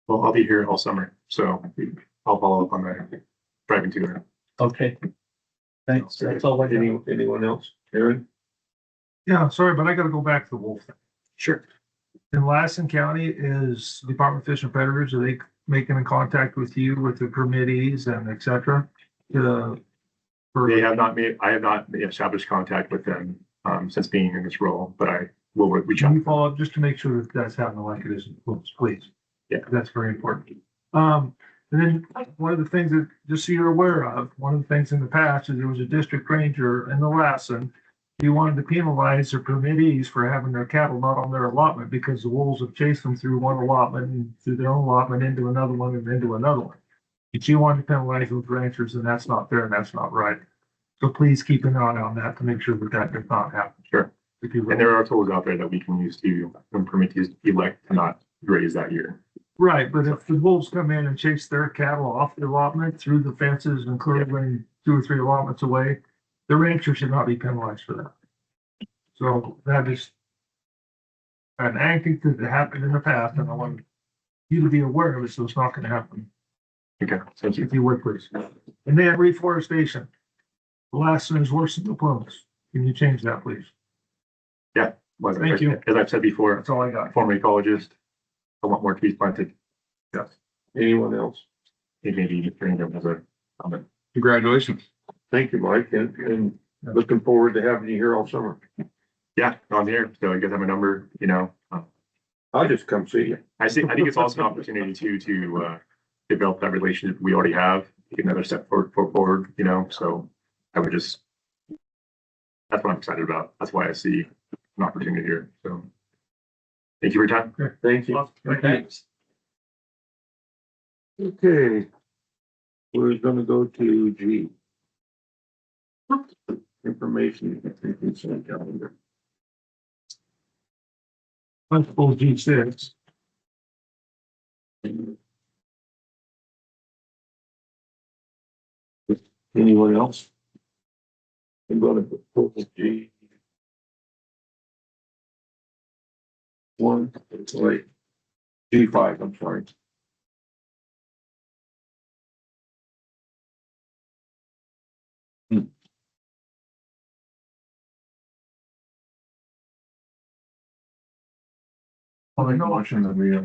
Well, I'll be here all summer, so I'll follow up on that driving tour. Okay. Thanks. That's all I got. Anyone else? Aaron? Yeah, sorry, but I gotta go back to the wolf thing. Sure. In Lassen County, is Department of Fish and Predators, are they making contact with you with the permittees and et cetera? I have not established contact with them, since being in this role, but I will reach out. Can you follow up just to make sure that that's happening like it is in Wolves, please? Yeah. That's very important. And then one of the things that, just so you're aware of, one of the things in the past is there was a district ranger in the Lassen. He wanted to penalize their permittees for having their cattle not on their allotment because the wolves have chased them through one allotment and through their own allotment into another one and into another one. If you want to penalize those ranchers, then that's not fair and that's not right. So please keep an eye on that to make sure that that does not happen. Sure. If you will. And there are tools out there that we can use to, when permittees elect to not graze that year. Right, but if the wolves come in and chase their cattle off the allotment through the fences and clearly 2 or 3 allotments away, the rancher should not be penalized for that. So that is an anecdote that happened in the past, and I want you to be aware of it, so it's not gonna happen, Okay, thank you. if you would, please. And then reforestation. The last one is worse than the plumes. Can you change that, please? Thank you. As I've said before, That's all I got. former ecologist, I want more trees planted. Yes. Anyone else? It may be bring them as a comment. Congratulations. Thank you, Mike, and looking forward to having you here all summer. Yeah, I'm here, so you guys have my number, you know. I'll just come see you. I think it's also an opportunity to develop that relationship we already have, take another step forward, you know, so I would just, that's what I'm excited about. That's why I see an opportunity here, so. Thank you for your time. Thank you. Thanks. Okay. We're gonna go to G. Information and consent calendar. Principle G6. Anyone else? I'm gonna put G. One, wait, G5, I'm sorry. I'll make a motion that we,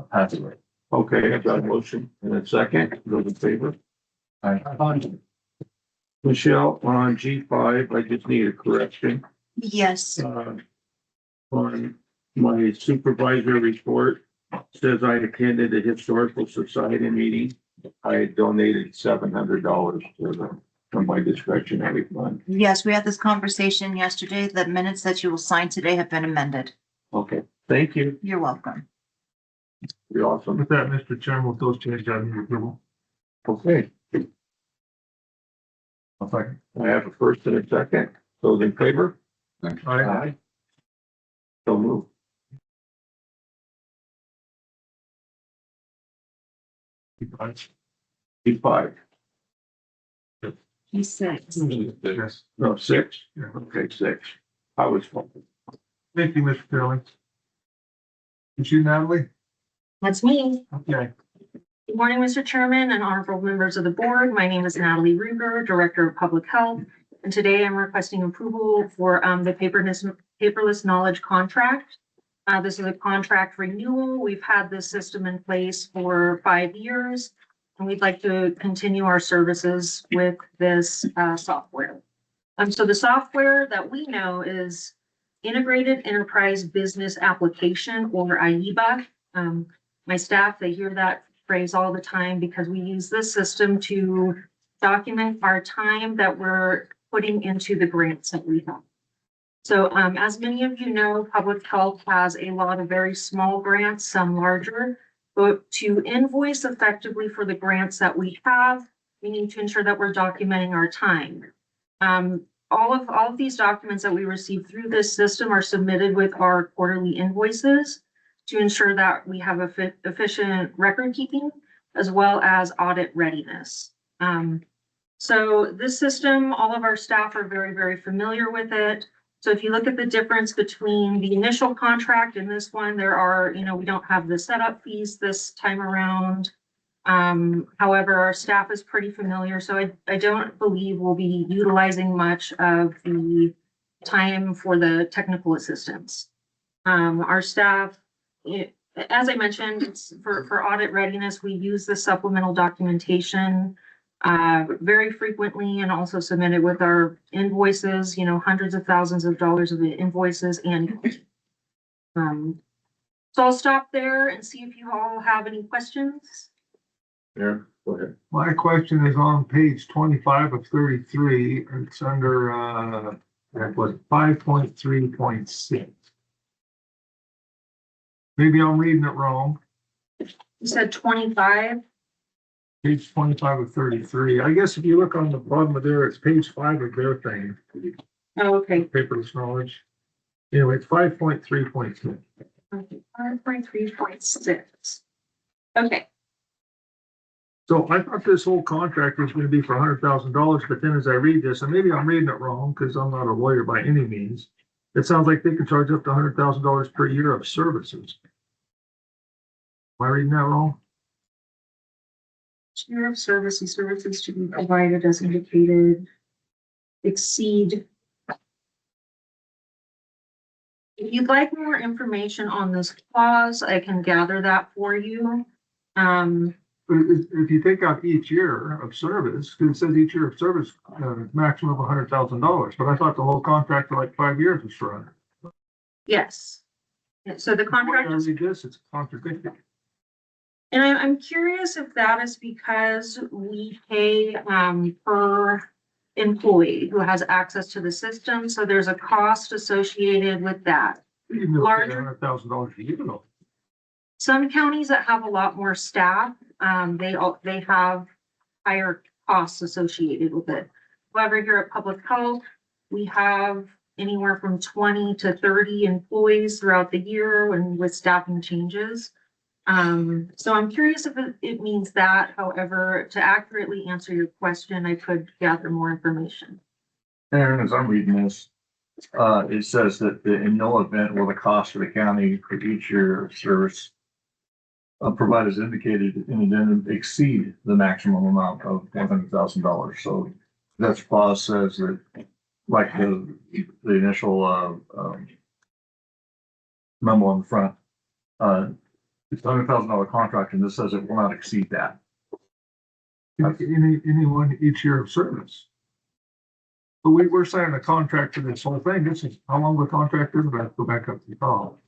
pass it. Okay, I've got a motion and a second. Those in favor? Michelle, on G5, I just need a correction. Yes. On my supervisor report, says I attended a historical society meeting. I donated $700 from my discretionary fund. Yes, we had this conversation yesterday. The minutes that you will sign today have been amended. Okay, thank you. You're welcome. You're awesome. With that, Mr. Chairman, with those changes, I need approval. Okay, I'll second. I have a first and a second. Those in favor? Aye. So move. G5. G6. Yes. No, 6? Yeah. Okay, 6. I was focused. Thank you, Mr. Fairley. Is you, Natalie? That's me. Okay. Good morning, Mr. Chairman and honorable members of the board. My name is Natalie Ruger, Director of Public Health. And today I'm requesting approval for the paperless knowledge contract. This is a contract renewal. We've had this system in place for 5 years. And we'd like to continue our services with this software. So the software that we know is Integrated Enterprise Business Application, or IEBA. My staff, they hear that phrase all the time because we use this system to document our time that we're putting into the grants that we have. So, as many of you know, public health has a lot of very small grants, some larger. But to invoice effectively for the grants that we have, we need to ensure that we're documenting our time. All of these documents that we receive through this system are submitted with our quarterly invoices to ensure that we have efficient record keeping as well as audit readiness. So this system, all of our staff are very, very familiar with it. So if you look at the difference between the initial contract and this one, there are, we don't have the setup fees this time around. However, our staff is pretty familiar, so I don't believe we'll be utilizing much of the time for the technical assistance. Our staff, as I mentioned, it's for audit readiness, we use the supplemental documentation very frequently and also submit it with our invoices, hundreds of thousands of dollars of invoices annually. So I'll stop there and see if you all have any questions. Yeah, go ahead. My question is on page 25 of 33. It's under, that was 5.3.6. Maybe I'm reading it wrong. You said 25? Page 25 of 33. I guess if you look on the bottom of there, it's page 5 of their thing. Oh, okay. Paperless knowledge. Anyway, it's 5.3.6. 5.3.6. Okay. So I thought this whole contract was gonna be for $100,000, but then as I read this, and maybe I'm reading it wrong, because I'm not a lawyer by any means. It sounds like they can charge up to $100,000 per year of services. Am I reading that wrong? Share of services to be provided as indicated exceed. If you'd like more information on this clause, I can gather that for you. But if you take out each year of service, because it says each year of service, maximum of $100,000, but I thought the whole contract for like 5 years was for 100. Yes. Yeah, so the contract When I is, read this, it's contradictory. and I'm curious if that is because we pay per employee who has access to the system, so there's a cost associated with that. Even if Larger- $100,000 a year, though. Some counties that have a lot more staff, they have higher costs associated with it. However, here at Public Health, we have anywhere from 20 to 30 employees throughout the year and with staffing changes. So I'm curious if it means that. However, to accurately answer your question, I could gather more information. And as I'm reading this, it says that in no event will the cost of the county for each year of service provided as indicated in addendum exceed the maximum amount of $100,000. So that clause says that, like the initial memo on the front, it's a $100,000 contract, and this says it will not exceed that. Anyone each year of service. But we're signing a contract for this whole thing. This is, how long the contract is? I have to go back up to the call.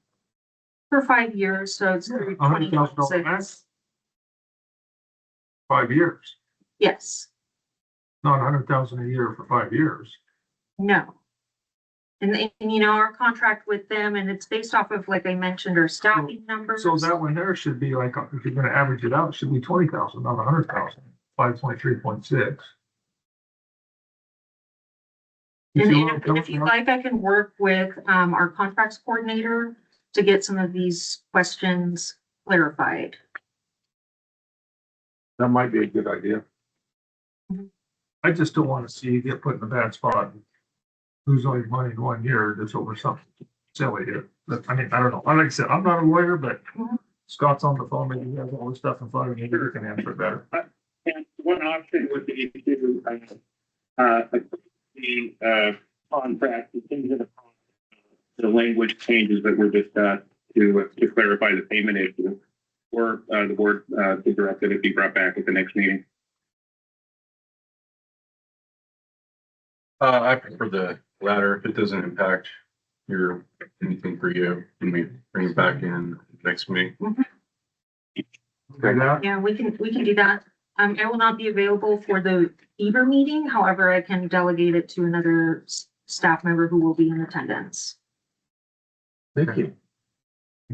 For 5 years, so it's through $100,000 max? 2026. 5 years, Yes, not $100,000 a year for 5 years. no. And our contract with them, and it's based off of, like I mentioned, our staffing numbers. So that one there should be like, if you're gonna average it out, it should be 20,000, not 100,000. 5.3.6. And if you'd like, I can work with our contracts coordinator to get some of these questions clarified. That might be a good idea. I just don't want to see you get put in a bad spot. Lose all your money in 1 year, that's over something silly here. But I mean, I don't know. Like I said, I'm not a lawyer, but Scott's on the phone, maybe he has all this stuff in front of me, maybe he can answer it better. And one option would be to, the contract, contingent upon the language changes that were discussed to clarify the payment issue. Or, the board, to direct that it be brought back at the next meeting. I prefer the latter. If it doesn't impact anything for you, when we bring it back in next meeting. Yeah, we can do that. I will not be available for the Beaver meeting. However, I can delegate it to another staff member who will be in attendance. Thank you.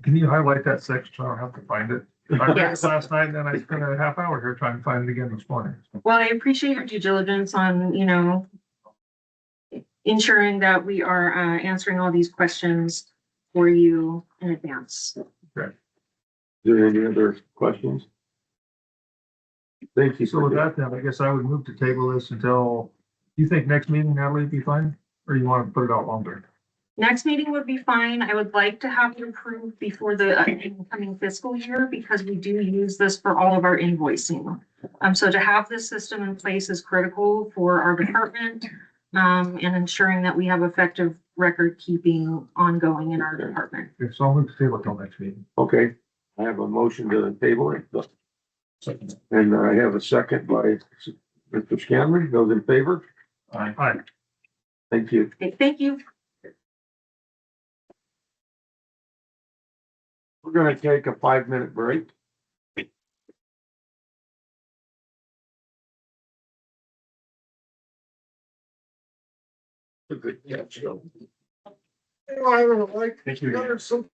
Can you highlight that section? so I don't have to find it. I read it last night and then I spent a half hour here trying to find it again this morning. Well, I appreciate your due diligence on, ensuring that we are answering all these questions for you in advance. Is there any other questions? Thank you. So with that, then I guess I would move to table this until, you think next meeting, Natalie, would be fine? Or you want to put it out longer? Next meeting would be fine. I would like to have it approved before the incoming fiscal year because we do use this for all of our invoicing. So to have this system in place is critical for our department, and ensuring that we have effective record keeping ongoing in our department. If so, I'll move to table until next meeting. Okay, I have a motion to table it. And I have a second by Mr. Scanlon. Those in favor? Aye. Thank you. Okay, thank you. We're gonna take a 5-minute break. Yeah, sure. Thank you.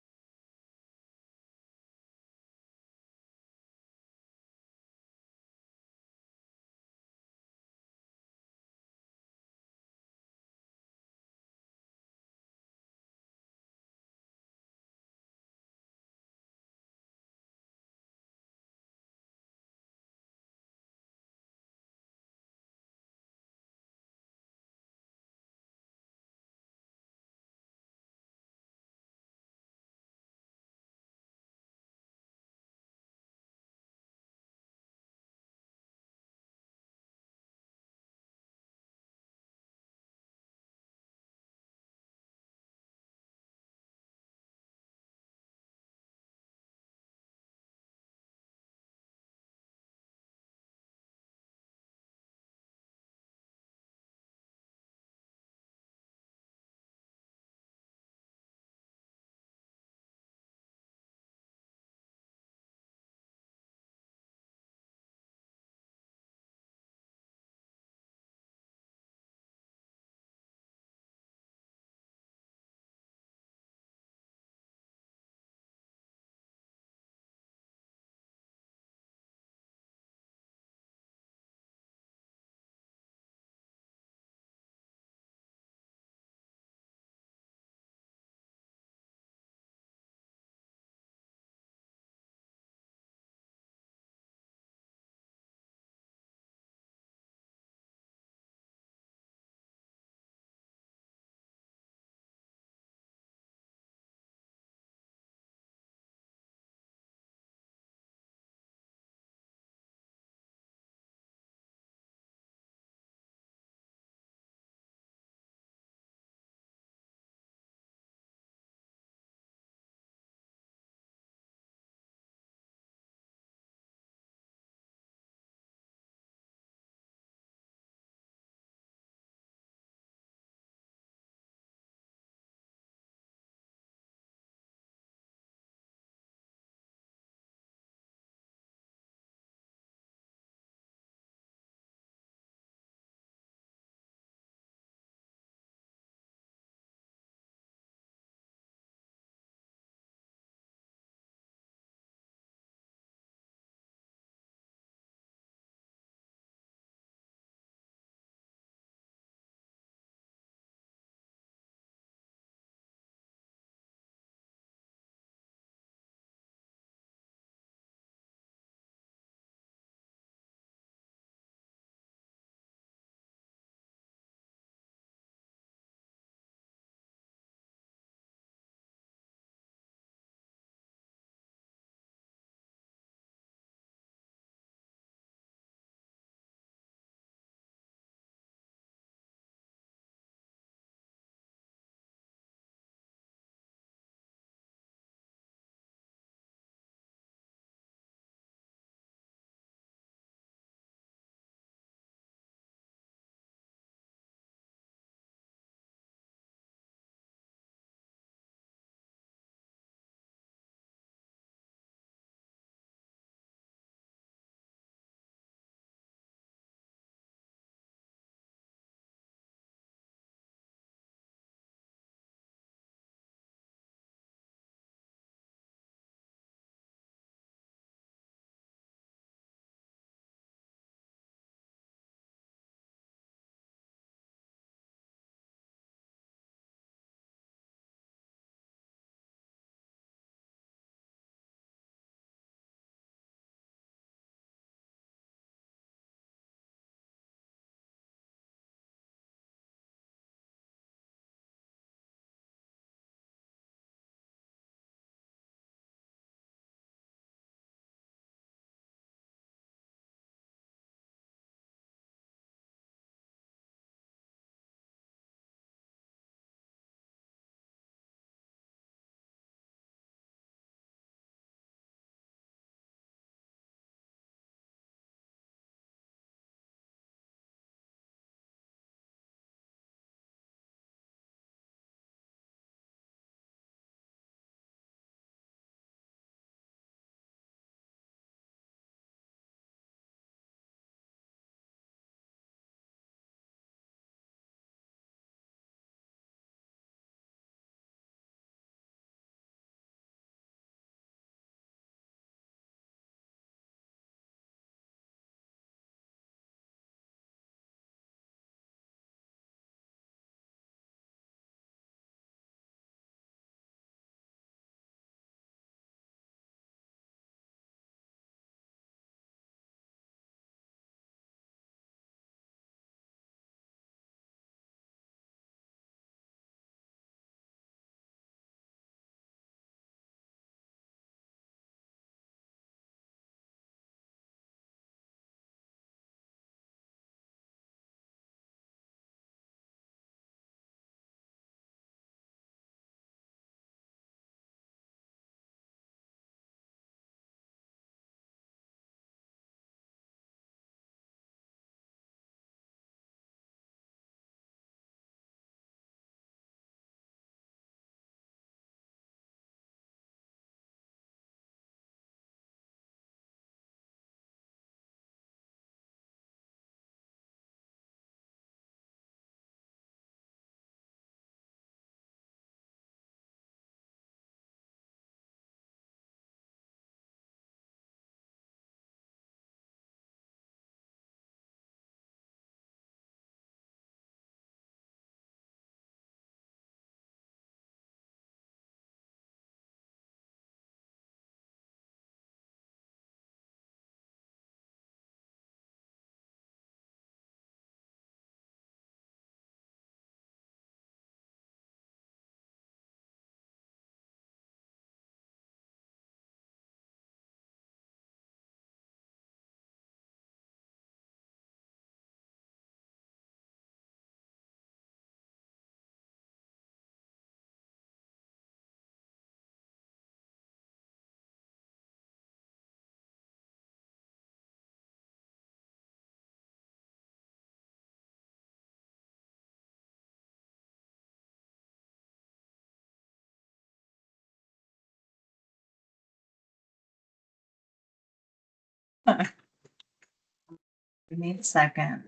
We need a second.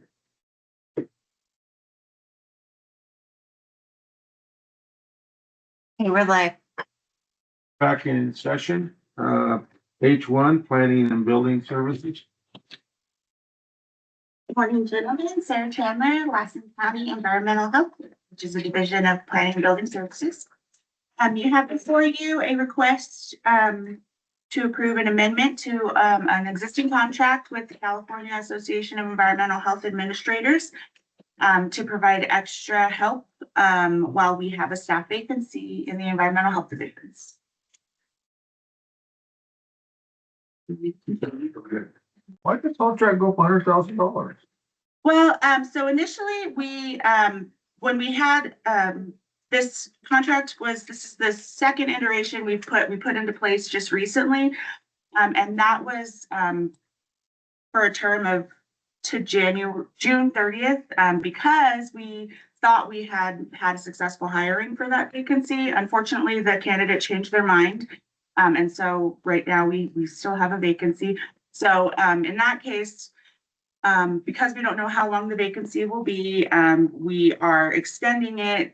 Okay, we're like, Back in session, H1, planning and building services. Morning, gentlemen. Sarah Chandler, Lassen County Environmental Health, which is a division of Planning and Building Services. You have before you a request to approve an amendment to an existing contract with the California Association of Environmental Health Administrators to provide extra help while we have a staff vacancy in the environmental health divisions. Why did the contract go for $100,000? Well, so initially when we had, this contract this is the second iteration we put into place just recently. And that was, for a term of to June 30th, because we thought we had a successful hiring for that vacancy. Unfortunately, the candidate changed their mind. And so right now we still have a vacancy. So, in that case, because we don't know how long the vacancy will be, we are extending it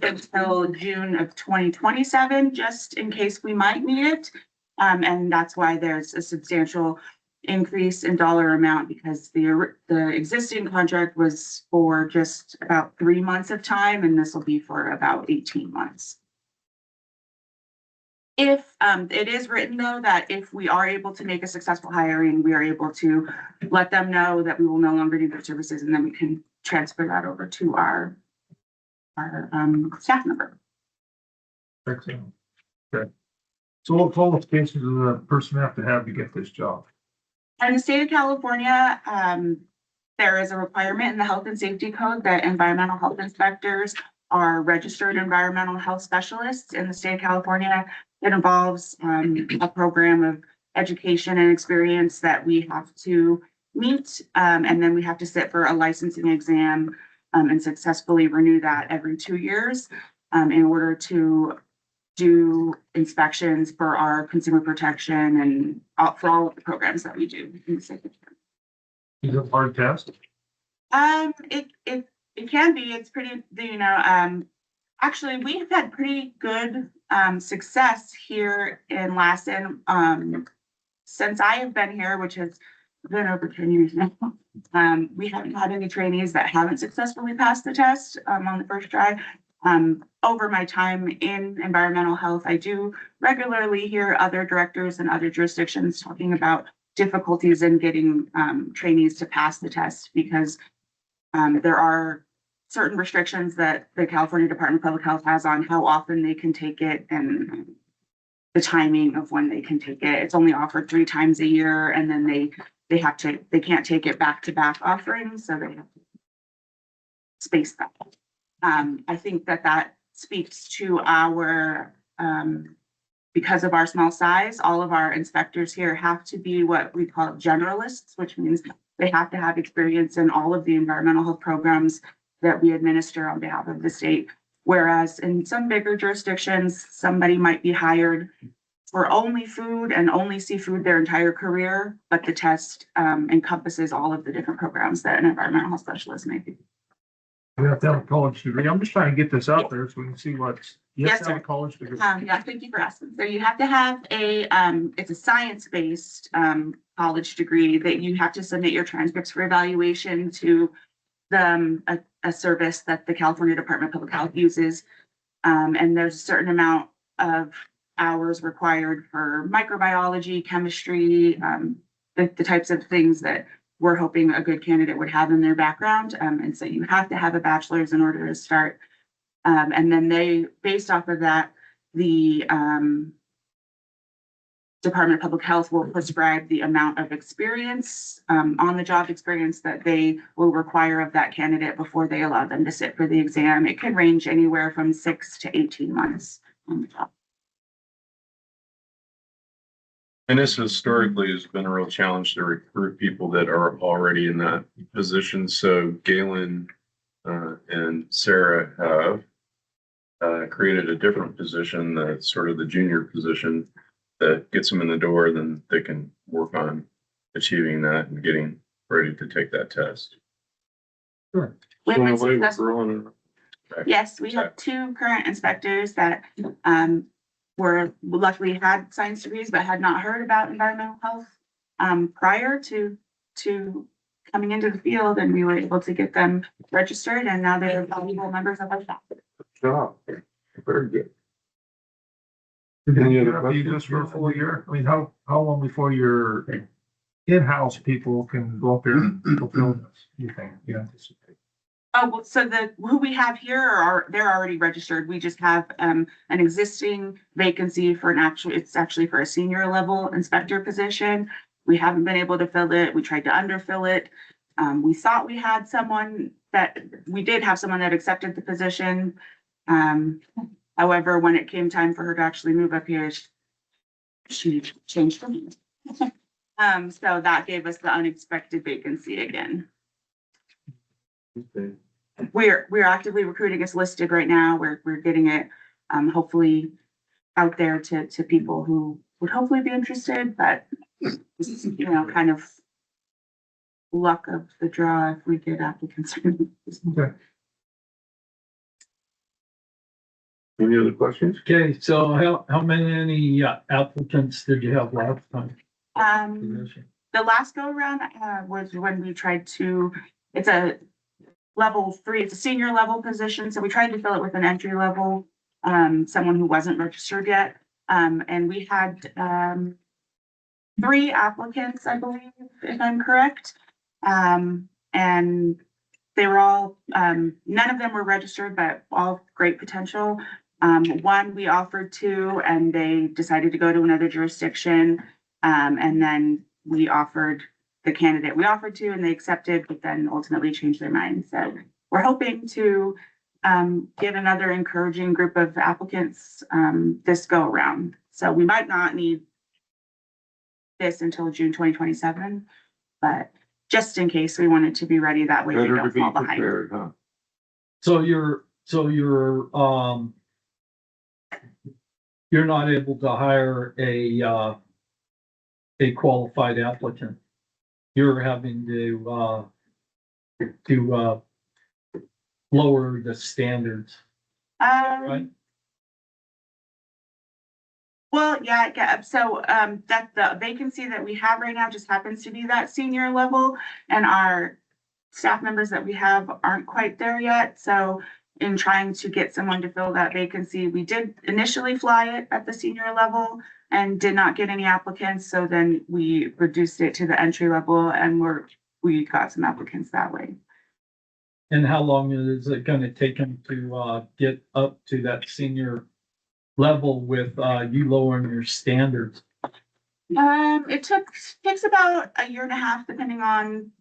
until June of 2027, just in case we might need it. And that's why there's a substantial increase in dollar amount, because the existing contract was for just about 3 months of time, and this will be for about 18 months. If it is written, though, that if we are able to make a successful hiring, we are able to let them know that we will no longer need their services, and then we can transfer that over to our staff member. Excellent. Okay. So what qualifications does the person have to get this job? In the state of California, there is a requirement in the health and safety code that environmental health inspectors are registered environmental health specialists in the state of California. It involves a program of education and experience that we have to meet, and then we have to sit for a licensing exam and successfully renew that every 2 years in order to do inspections for our consumer protection and for all of the programs that we do in the state. Is it a hard test? It can be. It's pretty, actually, we have had pretty good success here in Lassen since I have been here, which has been over 10 years now. We haven't had any trainees that haven't successfully passed the test on the first try. Over my time in environmental health, I do regularly hear other directors and other jurisdictions talking about difficulties in getting trainees to pass the test, because there are certain restrictions that the California Department of Public Health has on how often they can take it and the timing of when they can take it. It's only offered 3 times a year, and then they can't take it back-to-back offerings, so they have to space that. I think that speaks to our, because of our small size, all of our inspectors here have to be what we call generalists, which means they have to have experience in all of the environmental health programs that we administer on behalf of the state. Whereas in some bigger jurisdictions, somebody might be hired for only food and only seafood their entire career, but the test encompasses all of the different programs that an environmental health specialist may be. You have to have a college degree. I'm just trying to get this out there so we can see what's, you have Yes, to have a sir. college degree. Yeah, thank you for asking. So you have to have it's a science-based college degree that you have to submit your transcripts for evaluation to a service that the California Department of Public Health uses. And there's a certain amount of hours required for microbiology, chemistry, the types of things that we're hoping a good candidate would have in their background. And so you have to have a bachelor's in order to start. And then based off of that, the Department of Public Health will prescribe the amount of experience, on the job experience that they will require of that candidate before they allow them to sit for the exam. It can range anywhere from 6 to 18 months on the job. And this historically has been a real challenge to recruit people that are already in that position. So Galen and Sarah have created a different position, that's sort of the junior position that gets them in the door, then they can work on achieving that and getting ready to take that test. We've So been nobody was successful. growing. Yes, we have two current inspectors that were luckily had science degrees but had not heard about environmental health prior to coming into the field, and we were able to get them registered, and now they're valuable members of our staff. Job. Very good. Did Any they other get up to you questions? just for a full year? I mean, how long before your in-house people can go up there and fulfill this, you think, you anticipate? Oh, well, so who we have here they're already registered. We just have an existing vacancy for it's actually for a senior level inspector position. We haven't been able to fill it. We tried to underfill it. We thought we had we did have someone that accepted the position. However, when it came time for her to actually move up here, she changed her mind. So that gave us the unexpected vacancy again. Okay. We're actively recruiting. It's listed right now. We're getting it hopefully out there to people who would hopefully be interested, but kind of luck of the draw if we get applicants. Okay. Any other questions? Okay, so how many applicants did you have last time? The last go around was when we tried to, it's a level 3, it's a senior level position. So we tried to fill it with an entry level, someone who wasn't registered yet. And we had 3 applicants, I believe, if I'm correct. And they were all, none of them were registered, but all great potential. One we offered to, and they decided to go to another jurisdiction. And then we offered the candidate we offered to, and they accepted, but then ultimately changed their mind. So we're hoping to get another encouraging group of applicants this go around. So we might not need this until June 2027, but just in case, we wanted to be ready that way we Better to don't be fall behind. prepared, huh? So you're not able to hire a qualified applicant. You're having to lower the standards, right? Well, yeah. So that the vacancy that we have right now just happens to be that senior level, and our staff members that we have aren't quite there yet. So in trying to get someone to fill that vacancy, we did initially fly it at the senior level and did not get any applicants. So then we reduced it to the entry level, and we got some applicants that way. And how long is it going to take them to get up to that senior level with you lowering your standards? It takes about a year and a half, depending on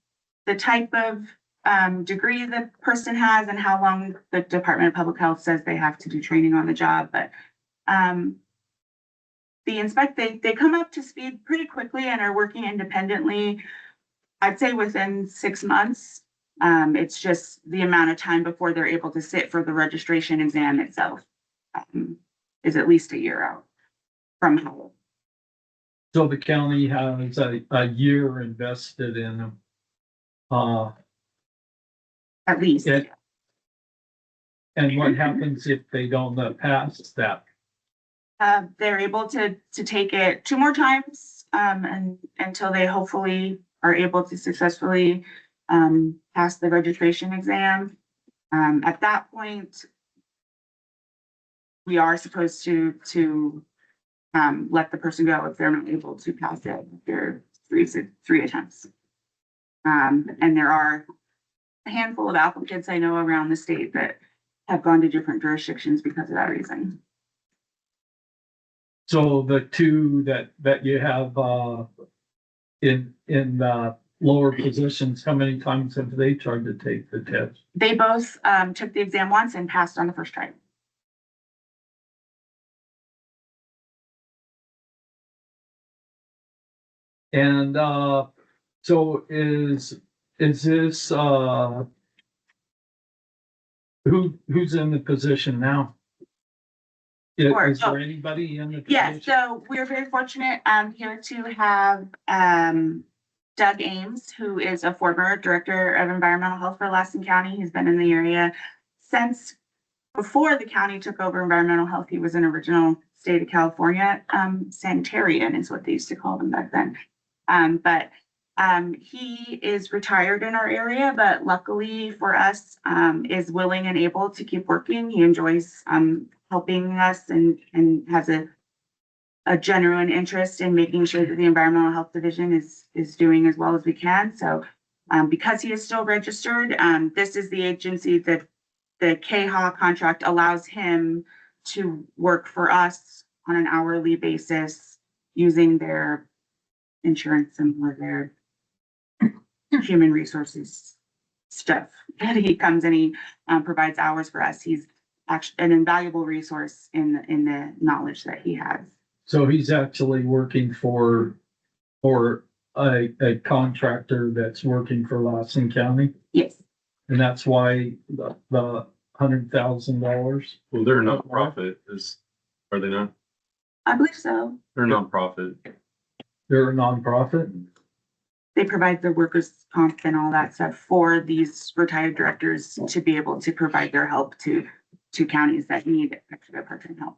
the type of degree the person has and how long the Department of Public Health says they have to do training on the job. But they come up to speed pretty quickly and are working independently. I'd say within 6 months. It's just the amount of time before they're able to sit for the registration exam itself is at least a year out from how. So the county has a year invested in them. At least. And what happens if they don't pass that? They're able to take it 2 more times and until they hopefully are able to successfully pass the registration exam. At that point, we are supposed to let the person go if they're not able to pass it after 3 attempts. And there are a handful of applicants I know around the state that have gone to different jurisdictions because of that reason. So the 2 that you have in lower positions, how many times have they tried to take the test? They both took the exam once and passed on the first try. And so is this who's in the position now? Sure. Is there anybody in the position? Yes, so we're very fortunate here to have Doug Ames, who is a former Director of Environmental Health for Lassen County. He's been in the area since before the county took over environmental health. He was an original state of California, sanitarian is what they used to call them back then. But he is retired in our area, but luckily for us, is willing and able to keep working. He enjoys helping us and has a genuine interest in making sure that the environmental health division is doing as well as we can. So because he is still registered, this is the agency that the KHA contract allows him to work for us on an hourly basis using their insurance and their human resources stuff. And he comes and he provides hours for us. He's actually an invaluable resource in the knowledge that he has. So he's actually working for a contractor that's working for Lassen County, Yes. and that's why the $100,000. Well, they're a nonprofit, are they not? I believe so. They're a nonprofit. They're a nonprofit. They provide the workers' comp and all that stuff for these retired directors to be able to provide their help to counties that need extra part-time help.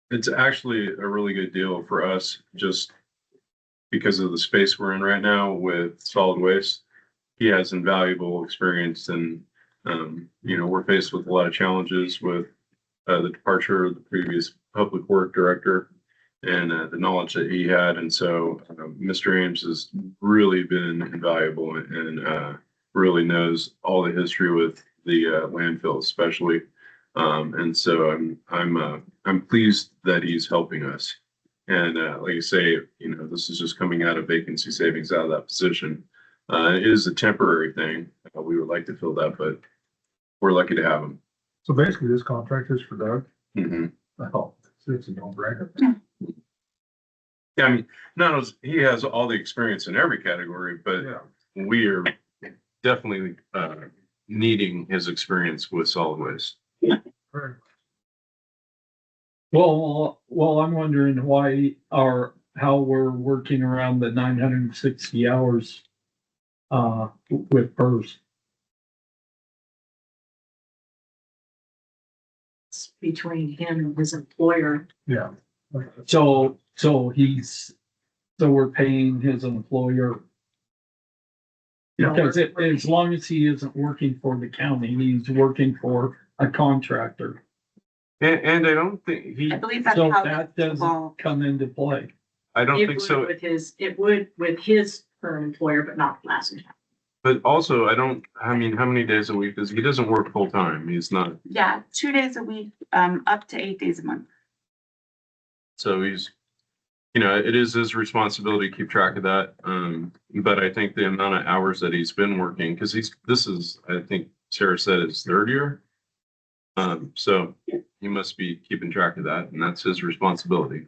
It's actually a really good deal for us, just because of the space we're in right now with solid waste. He has invaluable experience, and we're faced with a lot of challenges with the departure of the previous public work director and the knowledge that he had. And so Mr. Ames has really been invaluable and really knows all the history with the landfill, especially. And so I'm pleased that he's helping us. And like I say, this is just coming out of vacancy savings out of that position. It is a temporary thing. We would like to fill that, but we're lucky to have him. So basically, this contract is for Doug. Mm-hmm. Oh, it's a no-brainer. Yeah, I mean, he has all the experience in every category, but Yeah. we are definitely needing his experience with solid waste. Right. Well, I'm wondering how we're working around the 960 hours with PERS. It's between him and his employer. Yeah. So we're paying his employer. Because as long as he isn't working for the county, he's working for a contractor. And I don't think I believe that's So how that it's doesn't evolved. come into play. I don't It think would so. it would with his current employer, but not Lassen County. But also, how many days a week he doesn't work full time. He's not, Yeah, 2 days a week, up to 8 days a month. so he's, it is his responsibility to keep track of that. But I think the amount of hours that he's been working, because this is, I think Sarah said, his third year. So he must be keeping track of that, and that's his responsibility.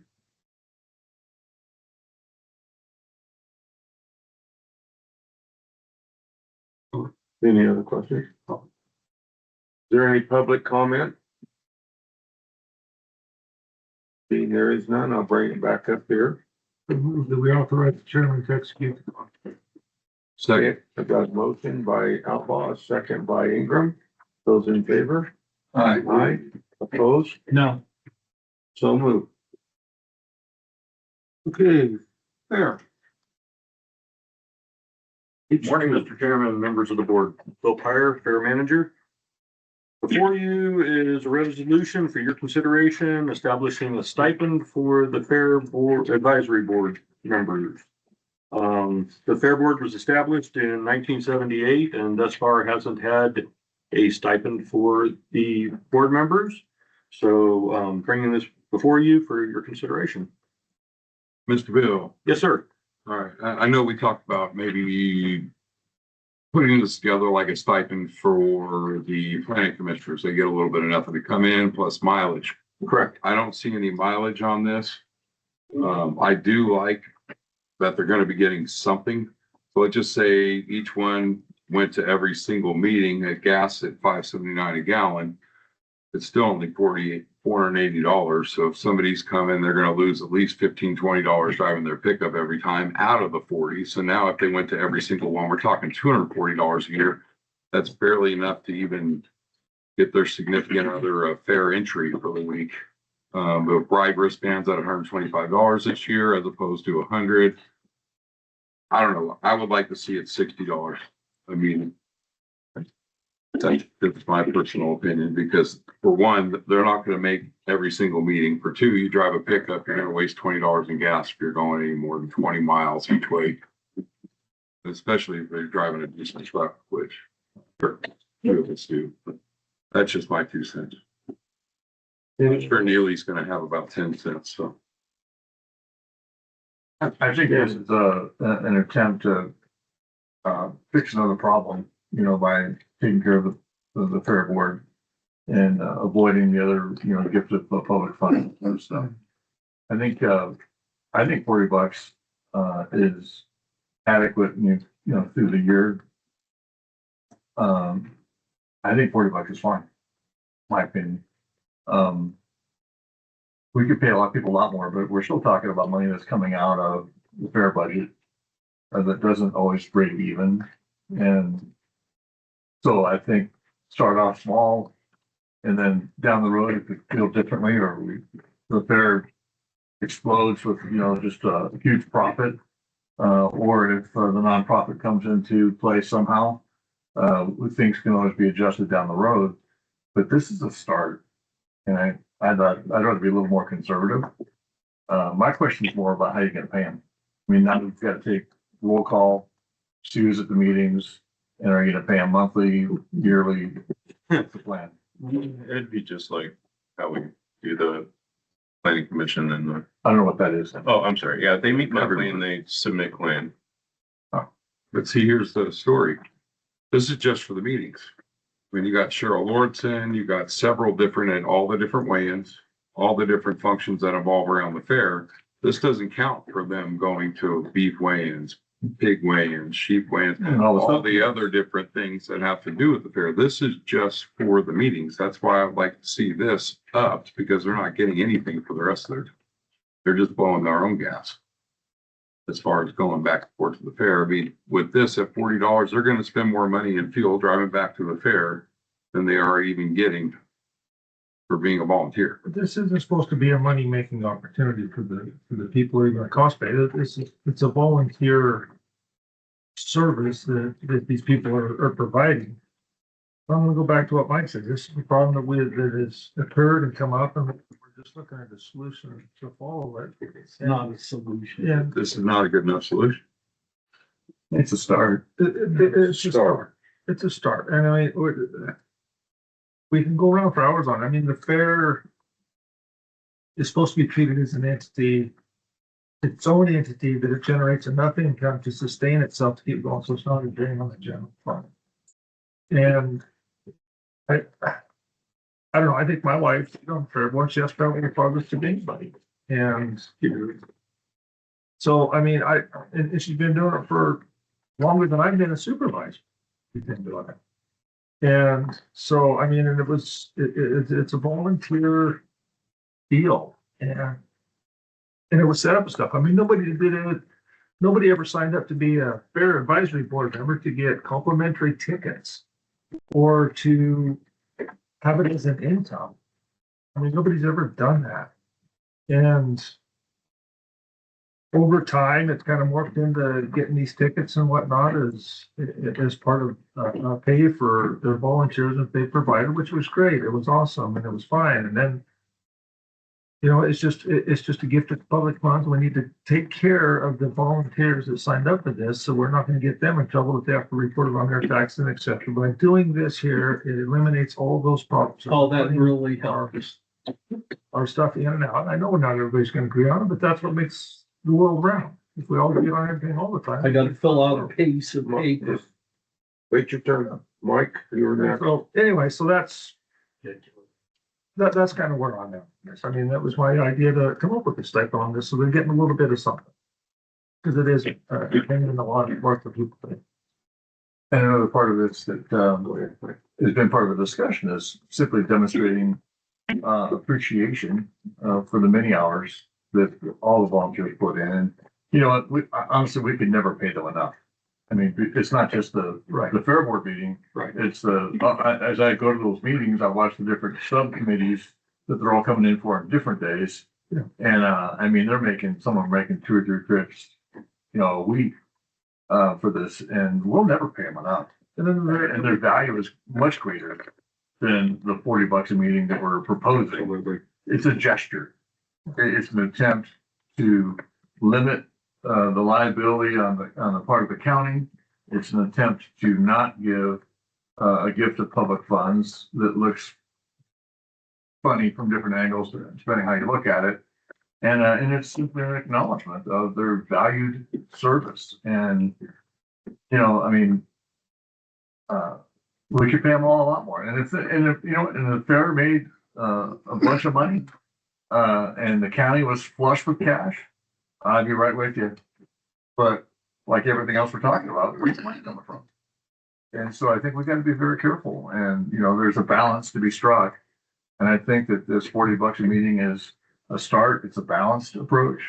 Any other questions? Is there any public comment? Being there is none, I'll bring it back up here. Move that we authorize the chairman to execute the contract. Second, I got a motion by Outlaw, a second by Ingram. Those in favor? Aye. Opposed? No, So moved. Okay, there. Morning, Mr. Chairman and members of the board. Bill Pyre, Fair Manager. Before you is a resolution for your consideration establishing a stipend for the Fair Board Advisory Board members. The Fair Board was established in 1978 and thus far hasn't had a stipend for the board members. So bringing this before you for your consideration. Mr. Bill, Yes, sir. all right, I know we talked about maybe putting this together like a stipend for the planning commissioners. They get a little bit of nothing to come in plus mileage. Correct. I don't see any mileage on this. I do like that they're gonna be getting something. So let's just say each one went to every single meeting at gas at $5.79 a gallon. It's still only $480. So if somebody's coming, they're gonna lose at least $15-20 driving their pickup every time out of the 40. So now if they went to every single one, we're talking $240 a year. That's barely enough to even get their significant other a fair entry for the week. But bride wristbands at $125 this year as opposed to $100. I don't know. I would like to see it $60. I mean, that's my personal opinion, because for one, they're not gonna make every single meeting. For two, you drive a pickup, you're gonna waste $20 in gas if you're going any more than 20 miles each way. Especially if you're driving a decent truck, which few of us do. But that's just my 2 cents. I'm sure Neely's gonna have about 10 cents, so. I think this is an attempt to fix another problem, you know, by taking care of the fair board and avoiding the other, you know, gift of public funds and stuff. I think $40 is adequate, you know, through the year. I think $40 is fine, my opinion. We could pay a lot of people a lot more, but we're still talking about money that's coming out of the fair budget that doesn't always break even. And so I think start off small and then down the road, if it feels differently or the fair explodes with, you know, just a huge profit, or if the nonprofit comes into play somehow, things can always be adjusted down the road. But this is a start. And I'd rather be a little more conservative. My question is more about how you're gonna pay them. I mean, now we've got to take roll call, Sue's at the meetings, and are you gonna pay them monthly, yearly? What's the plan? It'd be just like how we do the planning commission and the, I don't know what that is. oh, I'm sorry. Yeah, they meet monthly and they submit plan. But see, here's the story. This is just for the meetings. I mean, you got Cheryl Lordson, you got several different and all the different weigh-ins, all the different functions that evolve around the fair. This doesn't count for them going to beef weigh-ins, pig weigh-ins, sheep weigh-ins, all the other different things that have to do with the fair. This is just for the meetings. That's why I would like to see this upped, because they're not getting anything for the rest of their, they're just blowing their own gas. As far as going back and forth to the fair, I mean, with this at $40, they're gonna spend more money in fuel driving back to the fair than they are even getting for being a volunteer. But this isn't supposed to be a money-making opportunity for the people who are gonna cost pay. It's a volunteer service that these people are providing. I'm gonna go back to what Mike said. This is a problem that has occurred and come up, and we're just looking at a solution to follow it. It's not a solution. Yeah, This is not a good enough solution. It's a start. it's a start. It's a start. And I mean, we can go around for hours on it. I mean, the fair is supposed to be treated as an entity, its own entity, that it generates enough income to sustain itself to keep going. So it's not a drain on the general fund. And I don't know. I think my wife, you know, fair board, she has to have progress to anybody. And so, I mean, and she's been doing it for longer than I've been a supervisor. She's been doing it. And so, I mean, and it's a volunteer deal, and it was set up and stuff. I mean, nobody ever signed up to be a fair advisory board member to get complimentary tickets or to have it as an income. I mean, nobody's ever done that. And over time, it's kind of morphed into getting these tickets and whatnot as part of pay for their volunteers that they provided, which was great. It was awesome and it was fine. And then, you know, it's just a gift of public funds. We need to take care of the volunteers that signed up for this, so we're not going to get them in trouble if they have to report it on their taxes and et cetera. By doing this here, it eliminates all those problems. Oh, that really helps. Our stuff in and out. I know not everybody's going to agree on it, but that's what makes the world round. If we all agree on everything all the time. I got to fill out a piece of paper. Wait your turn, Mike, you were next. So anyway, so that's kind of where I'm at. I mean, that was my idea to come up with a stipend on this, so they're getting a little bit of something. Because it is depending on a lot of work that people think. And another part of this that has been part of the discussion is simply demonstrating appreciation, for the many hours that all the volunteers put in. And, you know, honestly, we could never pay them enough. I mean, it's not just the fair board meeting. Right. It's as I go to those meetings, I watch the different subcommittees that they're all coming in for on different days. Yeah. And, I mean, some of them are making 2 or 3 trips, you know, a week, for this, and we'll never pay them enough. And their value is much greater than the $40 a meeting that we're proposing. Absolutely. It's a gesture. It's an attempt to limit the liability on the part of the county. It's an attempt to not give a gift of public funds that looks funny from different angles, depending how you look at it. And it's simply an acknowledgement of their valued service. And, you know, I mean, we could pay them all a lot more. And if the fair made a bunch of money, and the county was flush with cash, I'd be right with you. But like everything else we're talking about, where's the money coming from? And so I think we got to be very careful. And, you know, there's a balance to be struck. And I think that this $40 a meeting is a start. It's a balanced approach.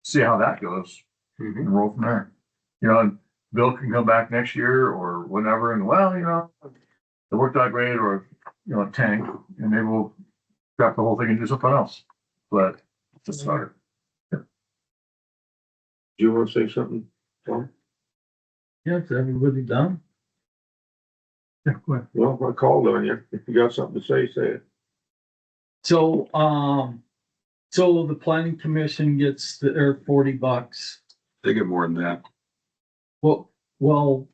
See how that goes and roll from there. You know, and Bill can come back next year or whenever, and well, you know, it worked out great, or, you know, tank, and maybe we'll scrap the whole thing and do something else. But it's a start. Do you want to say something, Tom? Yeah, is everybody done? Yeah, go ahead. Well, I called on you. If you got something to say, say it. So, so the planning commission gets their $40. They get more than that. Well,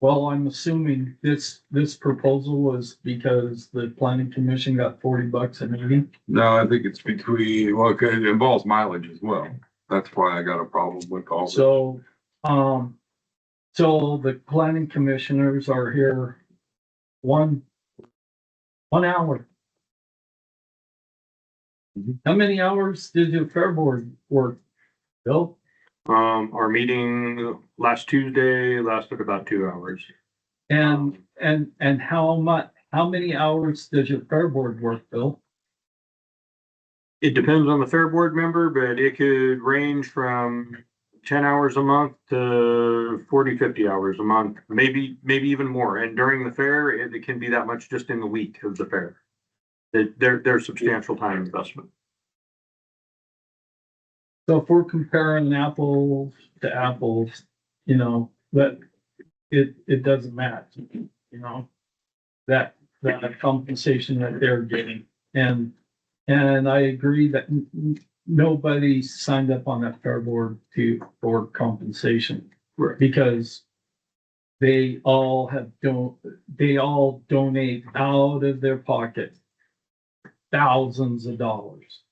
I'm assuming this proposal was because the planning commission got $40 a meeting. No, I think it's between, well, it involves mileage as well. That's why I got a problem with all this. So, so the planning commissioners are here 1 hour. How many hours did your fair board work, Bill? Our meeting last Tuesday lasted about 2 hours. And how many hours does your fair board work, Bill? It depends on the fair board member, but it could range from 10 hours a month to 40, 50 hours a month, maybe even more. And during the fair, it can be that much just in the week of the fair. There's substantial time investment. So if we're comparing apples to apples, you know, that it doesn't match, you know, that compensation that they're getting. And I agree that nobody signed up on that fair board for compensation. Right. Because they all donate out of their pocket thousands of dollars.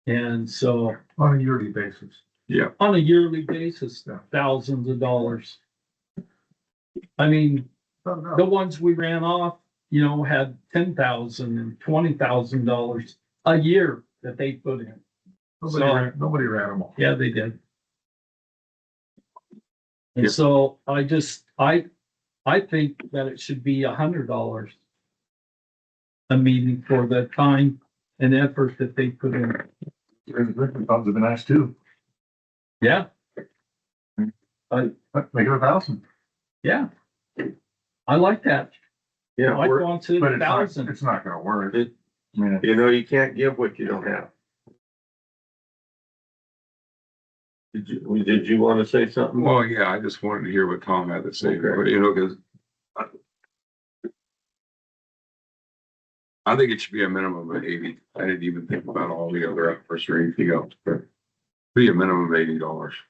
And so On a yearly basis. Yeah. on a yearly basis, Yeah. thousands of dollars. I mean, the ones we ran off, you know, had $10,000 and $20,000 a year that they put in. Nobody ran them all. Yeah, they did. Yeah. And so I think that it should be $100 a meeting for the time and effort that they put in. The drinking funds have been nice too. Yeah, Make it 1,000. yeah. I like that. I Yeah, like going to But 1,000. it's not gonna work. It- I mean, you know, you can't give what you don't have. Did you want to say something? Well, yeah, I just wanted to hear what Tom had to say, Okay. but you know, because I think it should be a minimum of 80. I didn't even think about all the other efforts or anything else, but be a minimum of $80.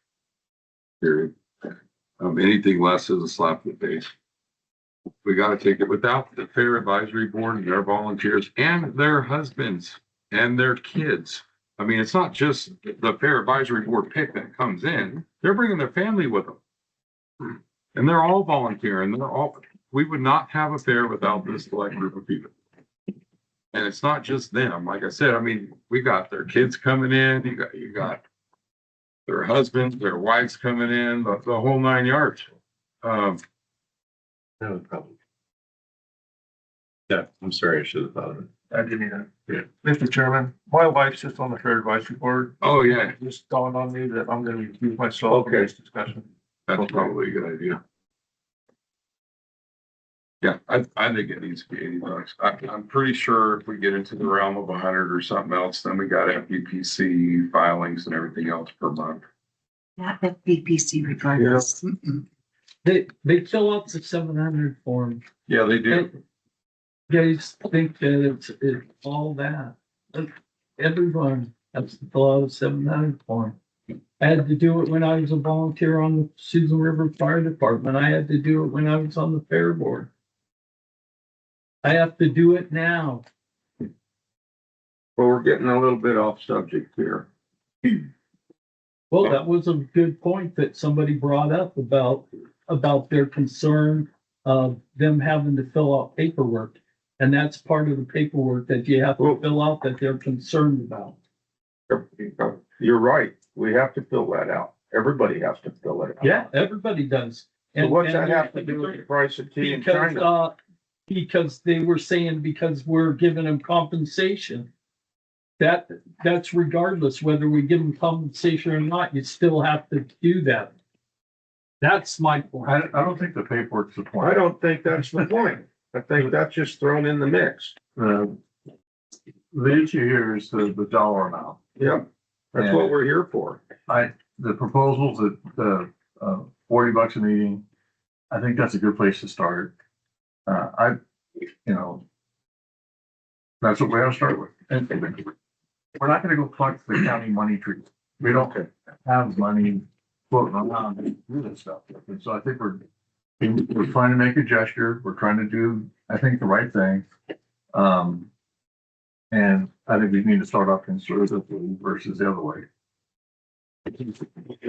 Period. Anything less is a slap in the face. We gotta take it without the Fair Advisory Board and their volunteers and their husbands and their kids. I mean, it's not just the Fair Advisory Board pick that comes in, they're bringing their family with them. And they're all volunteering, we would not have a fair without this select group of people. And it's not just them, like I said, I mean, we got their kids coming in, you got their husbands, their wives coming in, the whole 9 yards. That was probably Yeah, I'm sorry, I should have thought of it. I didn't even. Yeah. Mr. Chairman, my wife's just on the Fair Advisory Board. Oh, yeah, It just dawned on me that I'm gonna use myself in this discussion. that's probably a good idea. Yeah, I think it needs to be $80. I'm pretty sure if we get into the realm of 100 or something else, then we got FPPC filings and everything else per month. Not that BPC regardless. They fill out the 700 form. Yeah, they do. Guys think that it's all that. Everyone has to fill out a 700 form. I had to do it when I was a volunteer on the Susan River Fire Department. I had to do it when I was on the Fair Board. I have to do it now. Well, we're getting a little bit off subject here. Well, that was a good point that somebody brought up about their concern of them having to fill out paperwork. And that's part of the paperwork that you have to fill out that they're concerned about. You're right. We have to fill that out. Everybody has to fill it out. Yeah, everybody does. So what's that have to do with the price of tea in China? Because they were saying because we're giving them compensation. That's regardless whether we give them compensation or not, you still have to do that. That's my point. I don't think the paperwork's the point. I don't think that's the point. I think that's just thrown in the mix. The issue here is the dollar amount. Yep. That's what we're here for. The proposals at $40 a meeting, I think that's a good place to start. That's what we have to start with. And we're not gonna go collect the county money tree. We don't have money floating around to do this stuff. And so I think we're trying to make a gesture. We're trying to do, I think, the right thing. And I think we need to start off conservatively versus the other way. Any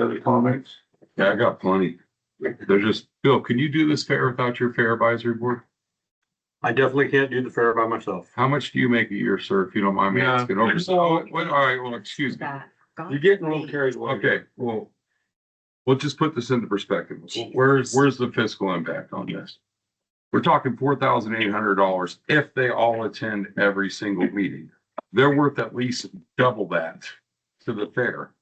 other comments? Yeah, I got plenty. They're just, Bill, can you do this fair without your fair advisory board? I definitely can't do the fair by myself. How much do you make a year, sir, if you don't mind me Yeah. asking? Over, all right, well, excuse me. You're getting a little carried away. Okay, well, we'll just put this into perspective. Where's the fiscal impact on this? We're talking $4,800 if they all attend every single meeting. They're worth at least double that to the fair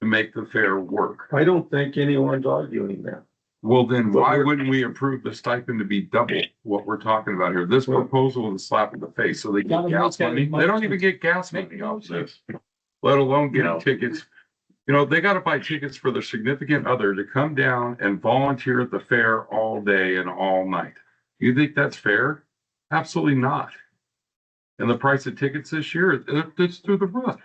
to make the fair work. I don't think anyone's arguing that. Well, then why wouldn't we approve the stipend to be double what we're talking about here? This proposal is a slap in the face. So they get gas money. They don't even get gas money off this, let alone getting tickets. You know, they got to buy tickets for their significant other to come down and volunteer at the fair all day and all night. You think that's fair? Absolutely not. And the price of tickets this year, it's through the roof.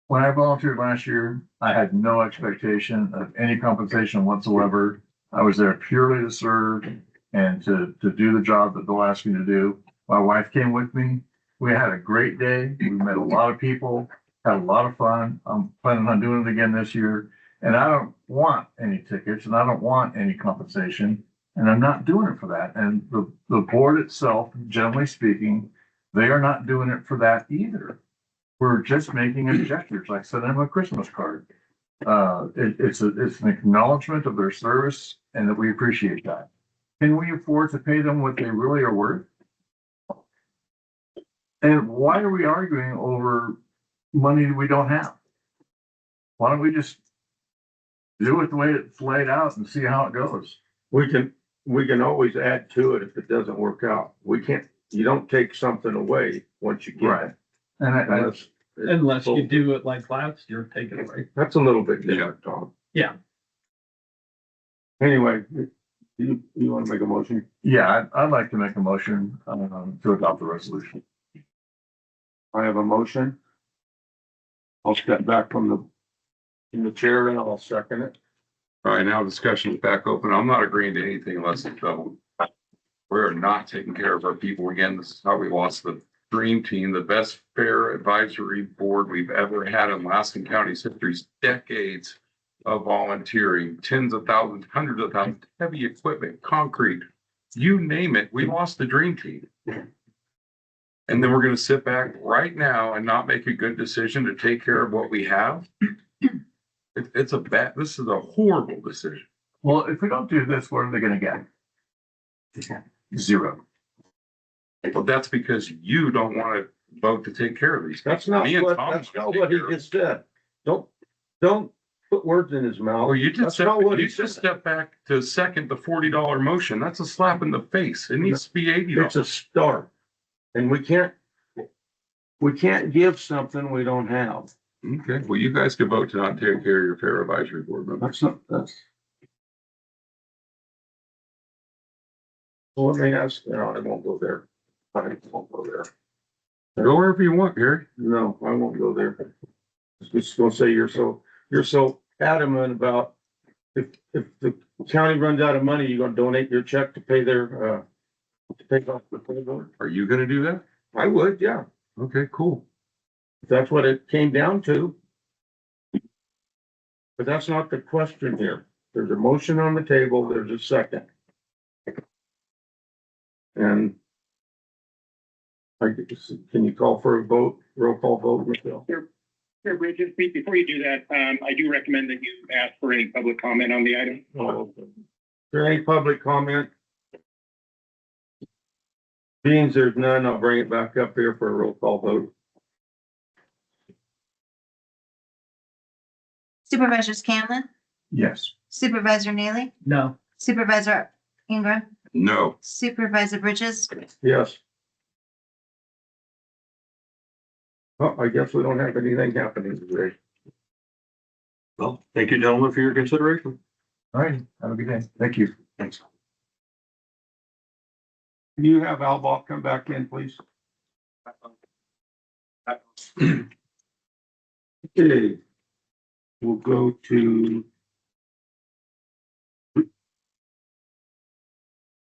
When I volunteered last year, I had no expectation of any compensation whatsoever. I was there purely to serve and to do the job that Bill asked me to do. My wife came with me. We had a great day. We met a lot of people, had a lot of fun. I'm planning on doing it again this year. And I don't want any tickets and I don't want any compensation. And I'm not doing it for that. And the board itself, generally speaking, they are not doing it for that either. We're just making a gesture. It's like sending them a Christmas card. It's an acknowledgement of their service and that we appreciate that. Can we afford to pay them what they really are worth? And why are we arguing over money that we don't have? Why don't we just do it the way it's laid out and see how it goes? We can always add to it if it doesn't work out. You don't take something away once you get it. And Unless you do it like last year, take it away. That's a little bit different, Tom. Yeah. Anyway, you want to make a motion? yeah, I'd like to make a motion to adopt the resolution. I have a motion. I'll step back from the chair and I'll second it. All right, now discussion is back open. I'm not agreeing to anything unless it's doubled. We're not taking care of our people. Again, this is how we lost the dream team, the best fair advisory board we've ever had in Lassen County's history. Decades of volunteering, tens of thousands, hundreds of thousands, heavy equipment, concrete, you name it. We lost the dream team. And then we're going to sit back right now and not make a good decision to take care of what we have. This is a horrible decision. Well, if we don't do this, what are they gonna get? Zero. Well, that's because you don't want to vote to take care of these. That's not Me and what, Tom that's wanna not take what he care of just said. Don't put words in his mouth. Well, you just That's not what he you just said. step back to second the $40 motion. That's a slap in the face. It needs to be $80. It's a start. And we can't give something we don't have. Okay, well, you guys can vote to not take care of your fair advisory board members. That's. Well, let me ask, no, I won't go there. I won't go there. Go wherever you want, Gary. No, I won't go there. Just gonna say you're so adamant about if the county runs out of money, you're gonna donate your check to pay their, to pay off the payroll. Are you gonna do that? I would, yeah. Okay, cool. If that's what it came down to. But that's not the question here. There's a motion on the table, there's a second. And can you call for a vote, roll call vote, Michelle? Sure, Bridget, before you do that, I do recommend that you ask for any public comment on the item. Is there any public comment? Being there's none, I'll bring it back up here for a roll call vote. Supervisor Scanlon, Yes. Supervisor Neely, No. Supervisor Ingram, No. Supervisor Bridges, Yes. Oh, I guess we don't have anything happening today. Well, thank you, gentlemen, for your consideration. All right, have a good day. Thank you. Thanks. Can you have Albach come back in, please? Okay. We'll go to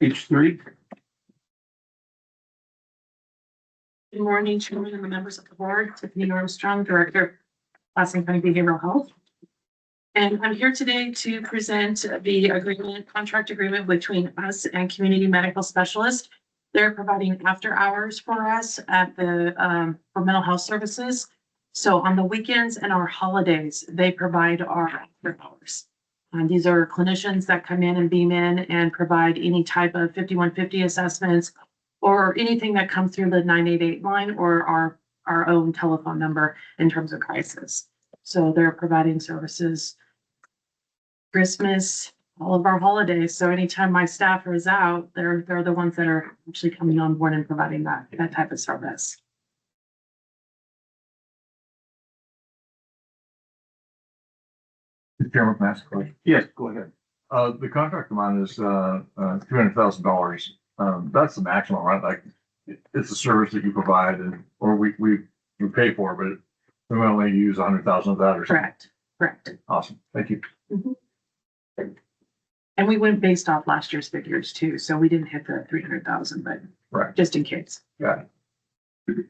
H3. Good morning, Chairman and the members of the board. Tiffany Armstrong, Director, Lassen County Behavioral Health. And I'm here today to present the contract agreement between us and Community Medical Specialist. They're providing after hours for us at for mental health services. So on the weekends and our holidays, they provide our after hours. These are clinicians that come in and beam in and provide any type of 5150 assessments or anything that comes through the 988 line or our own telephone number in terms of crisis. So they're providing services Christmas, all of our holidays. So anytime my staff is out, they're the ones that are actually coming on board and providing that type of service. Mr. Chairman, can I ask a question? Yes, go ahead. The contract amount is, $300,000. That's the maximum, right? Like, it's a service that you provide and, or we pay for, but we only use 100,000 of that or something. Correct. Awesome. Thank you. And we went based off last year's figures too. So we didn't hit the 300,000, but Right. just in case. Got it.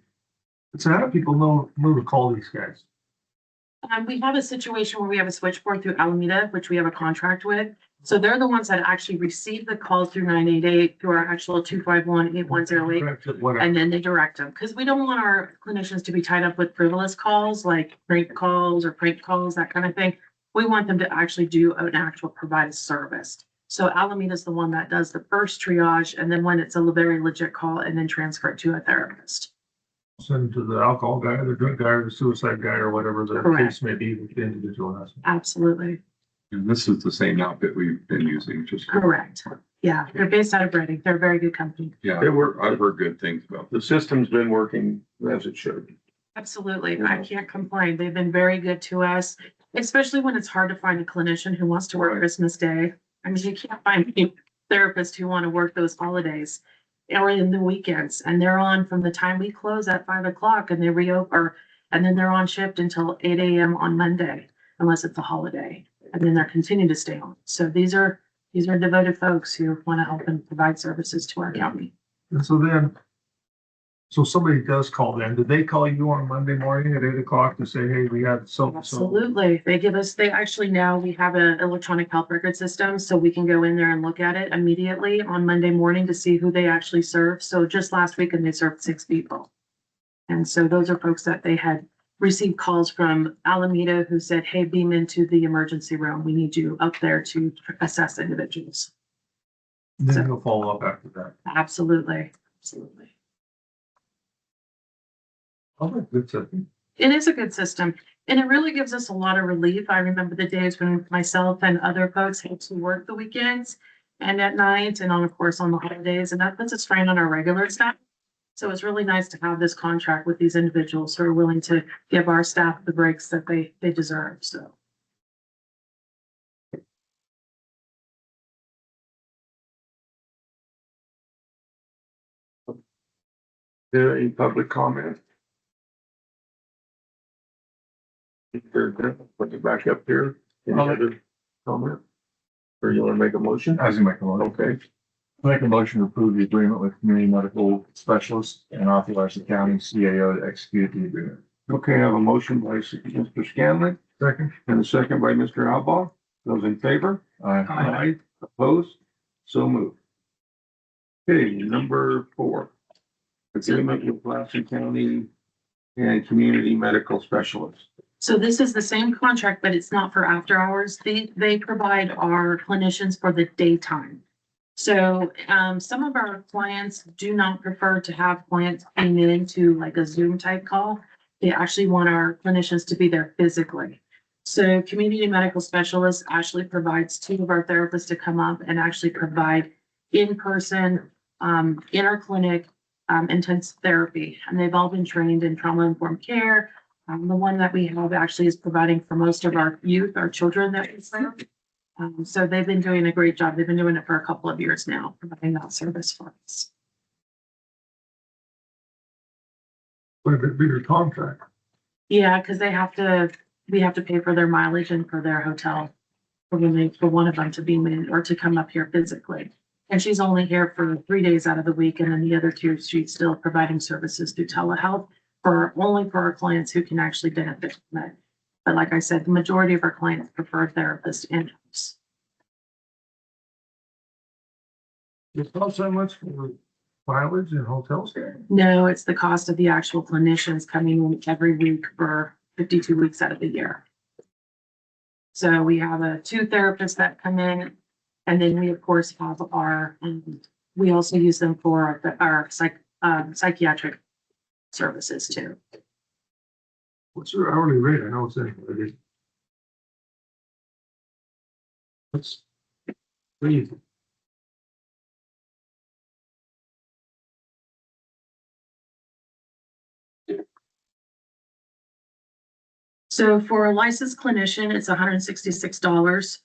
So how do people know to call these guys? We have a situation where we have a switchboard through Alameda, which we have a contract with. So they're the ones that actually receive the calls through 988 through our actual 251-8108. Whatever. And then they direct them, because we don't want our clinicians to be tied up with frivolous calls, like prank calls or prank calls, that kind of thing. We want them to actually do an actual provide a service. So Alameda is the one that does the first triage, and then when it's a very legit call, and then transfer it to a therapist. Send to the alcohol guy, the drug guy, or the suicide guy, or whatever the Correct. case may be with the individual has. Absolutely. And this is the same outfit we've been using, just. Correct. Yeah, they're based out of Reading. They're a very good company. Yeah, They were, I've heard good things about the system's been working as it should. Absolutely. I can't complain. They've been very good to us, especially when it's hard to find a clinician who wants to work Christmas Day. I mean, you can't find therapists who want to work those holidays or in the weekends. And they're on from the time we close at 5 o'clock and they reopen, and then they're on shift until 8 a.m. on Monday, unless it's a holiday. And then they're continuing to stay on. So these are devoted folks who want to help and provide services to our county. And so somebody does call them. Did they call you on Monday morning at 8 o'clock to say, hey, we got so? Absolutely. They actually now we have an electronic health record system, so we can go in there and look at it immediately on Monday morning to see who they actually serve. So just last week, and they served 6 people. And so those are folks that they had received calls from Alameda who said, hey, beam into the emergency room. We need you up there to assess individuals. Then you'll follow up after that. Absolutely. Absolutely. Oh, good system. It is a good system, and it really gives us a lot of relief. I remember the days when myself and other folks had to work the weekends and at night and on, of course, on the holidays, and that puts a strain on our regular staff. So it's really nice to have this contract with these individuals who are willing to give our staff the breaks that they deserve, so. There any public comment? If there's none, put it back up here. Any other comment? Or you wanna make a motion? I was gonna make a motion. Okay, Make a motion to approve the agreement with community medical specialists and authorize the county CAO to execute the agreement. okay, I have a motion by Mr. Scanlon Second. and a second by Mr. Alba. Those in favor? Aye. Opposed? So moved. Okay, number 4. Agreement with Lassen County and Community Medical Specialists. So this is the same contract, but it's not for after hours. They provide our clinicians for the daytime. So, some of our clients do not prefer to have clients being into like a Zoom type call. They actually want our clinicians to be there physically. So community medical specialists actually provides 2 of our therapists to come up and actually provide in-person, in our clinic, intensive therapy. And they've all been trained in trauma-informed care. The one that we have actually is providing for most of our youth, our children that we serve. So they've been doing a great job. They've been doing it for a couple of years now, providing that service for us. Quite a bit bigger contract. Yeah, because we have to pay for their mileage and for their hotel for one of them to be in or to come up here physically. And she's only here for 3 days out of the week, and then the other 2, she's still providing services through telehealth only for our clients who can actually benefit from it. But like I said, the majority of our clients prefer therapists in-house. It's not so much for mileage and hotels. No, it's the cost of the actual clinicians coming in every week for 52 weeks out of the year. So we have 2 therapists that come in, and then we of course have we also use them for our psychiatric services too. What's your hourly rate? I know it's in. That's crazy. So for a licensed clinician, it's $166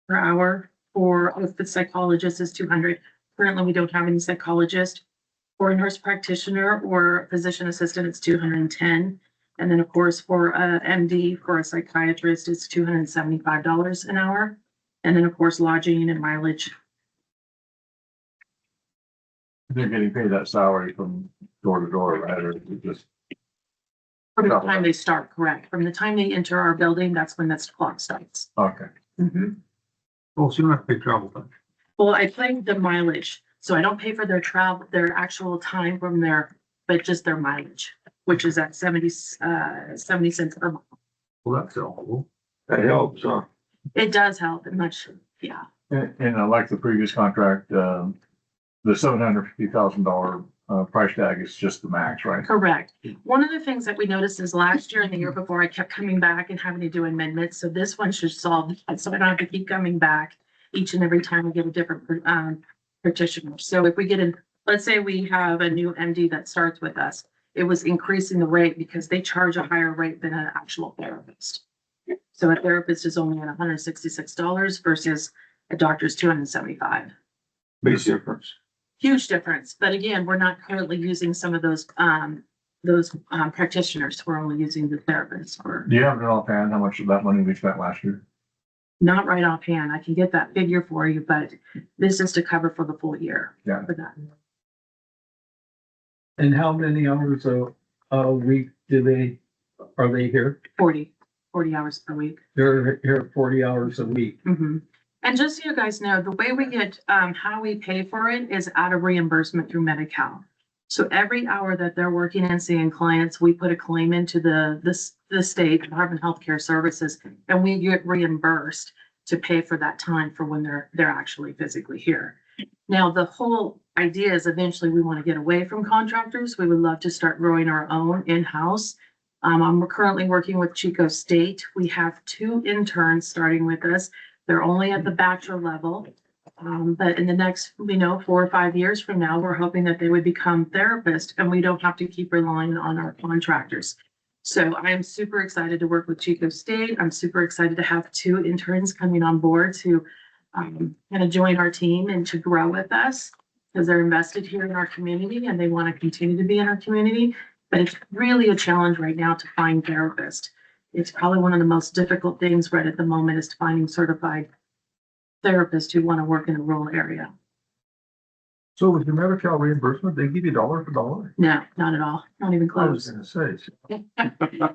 per hour. For a psychologist is $200. Currently, we don't have any psychologist. For a nurse practitioner or physician assistant, it's $210. And then, of course, for a MD, for a psychiatrist, it's $275 an hour. And then, of course, lodging and mileage. They're getting paid that salary from door to door, right? Or is it just? From the time they start, correct. From the time they enter our building, that's when that clock starts. Okay. Oh, so you don't have to pay travel time. Well, I pay the mileage, so I don't pay for their travel, their actual time from but just their mileage, which is at 70 cents per mile. Well, that's helpful. That helps, huh? It does help much, yeah. And like the previous contract, the $750,000 price tag is just the max, right? Correct. One of the things that we noticed is last year and the year before, I kept coming back and having to do amendments. So this one should solve that. So I don't have to keep coming back each and every time we get a different practitioner. So if we get let's say we have a new MD that starts with us, it was increasing the rate because they charge a higher rate than an actual therapist. So a therapist is only at $166 versus a doctor's $275. Big difference. Huge difference. But again, we're not currently using some of those practitioners. We're only using the therapists for. Do you have it offhand, how much of that money we spent last year? Not right offhand. I can get that figure for you, but this is to cover for the full year. Yeah. For that. And how many hours a week are they here? 40 hours per week. They're here 40 hours a week. Mm-hmm. And just so you guys know, the way we get, how we pay for it is out of reimbursement through Medi-Cal. So every hour that they're working and seeing clients, we put a claim into the state Department of Healthcare Services, and we get reimbursed to pay for that time for when they're actually physically here. Now, the whole idea is eventually we want to get away from contractors. We would love to start growing our own in-house. I'm currently working with Chico State. We have 2 interns starting with us. They're only at the bachelor level. But in the next, 4 or 5 years from now, we're hoping that they would become therapists and we don't have to keep relying on our contractors. So I am super excited to work with Chico State. I'm super excited to have 2 interns coming on board to kind of join our team and to grow with us because they're invested here in our community and they want to continue to be in our community. But it's really a challenge right now to find therapists. It's probably one of the most difficult things right at the moment is finding certified therapists who want to work in a rural area. So with your Medi-Cal reimbursement, they give you dollar for dollar? No, not at all. Not even I was close. gonna say.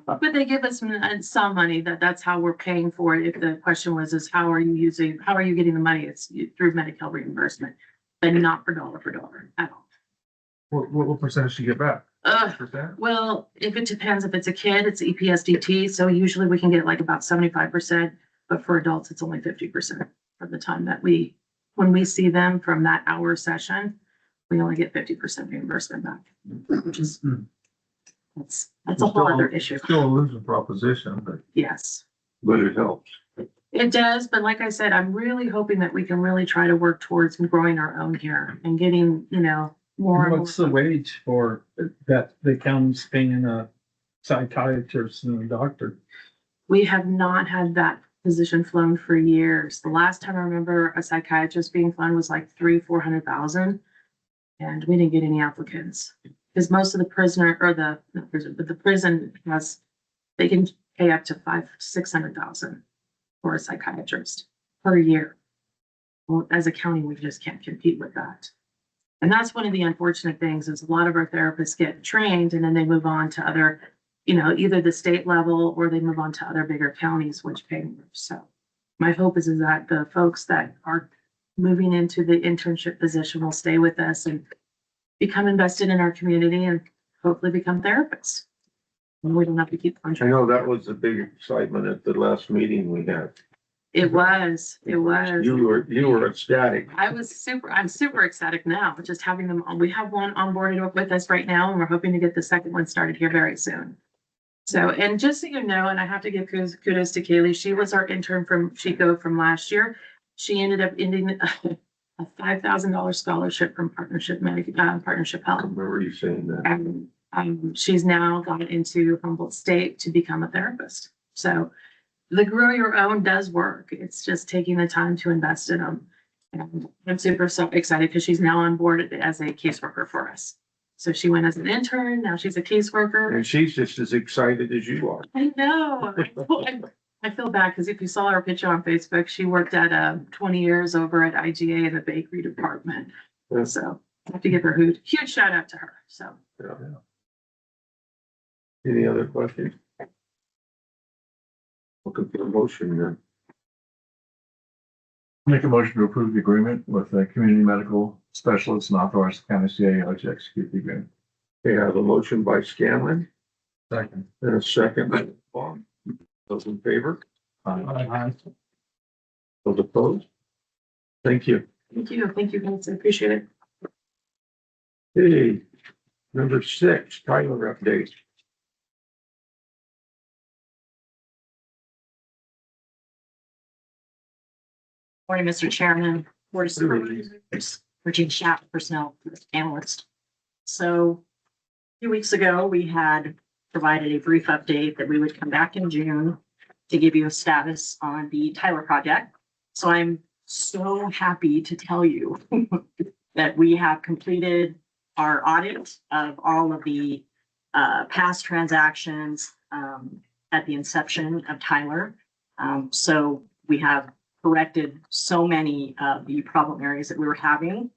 But they give us some money that's how we're paying for it. If the question was, how are you getting the money? It's through Medi-Cal reimbursement, but not for dollar at all. What percentage do you get back? Percent? Well, if it depends, if it's a kid, it's EPSDT. So usually we can get like about 75%, but for adults, it's only 50% for the time that when we see them from that hour session, we only get 50% reimbursement back, which is, that's a whole other issue. Still a losing proposition, but. Yes, But it helps. it does. But like I said, I'm really hoping that we can really try to work towards growing our own here and getting, more. and What's the more. wage for that the county's paying a psychiatrist and a doctor? We have not had that position flown for years. The last time I remember a psychiatrist being flown was like 300,000-400,000. And we didn't get any applicants because most of the the prison they can pay up to 500,000-600,000 for a psychiatrist per year. Well, as a county, we just can't compete with that. And that's one of the unfortunate things is a lot of our therapists get trained and then they move on to other, either the state level or they move on to other bigger counties, which pay more. So my hope is that the folks that are moving into the internship position will stay with us and become invested in our community and hopefully become therapists. And we don't have to keep I contracting. know that was the big excitement at the last meeting we had. It was. You were ecstatic. I'm super ecstatic now, just having them on. We have one onboarded with us right now, and we're hoping to get the second one started here very soon. So, and just so you know, and I have to give kudos to Kaylee, she was our intern from Chico from last year. She ended up ending a $5,000 scholarship from Partnership I Health. remember you saying that. And she's now gone into Humboldt State to become a therapist. So the grow your own does work. It's just taking the time to invest in them. And I'm super excited because she's now on board as a caseworker for us. So she went as an intern, now she's a caseworker. And she's just as excited as you are. I know. I feel bad because if you saw her picture on Facebook, she worked at 20 years over at IGA in the bakery department. Yeah. So I have to give her a huge shout out to her. So Yeah. Any other questions? Looking for a motion then. Make a motion to approve the agreement with the community medical specialists and authorize the county CAO to execute the agreement. We have a motion by Scanlon Second. and a second by Paul. Those in favor? Those opposed? Thank you. thank you guys. I appreciate it. Hey, number 6, Tyler update. Morning, Mr. Chairman, Board of Supervisors, Virginia Shapp, Personnel Analyst. So a few weeks ago, we had provided a brief update that we would come back in June to give you a status on the Tyler project. So I'm so happy to tell you that we have completed our audit of all of the past transactions at the inception of Tyler. So we have corrected so many of the problem areas that we were having.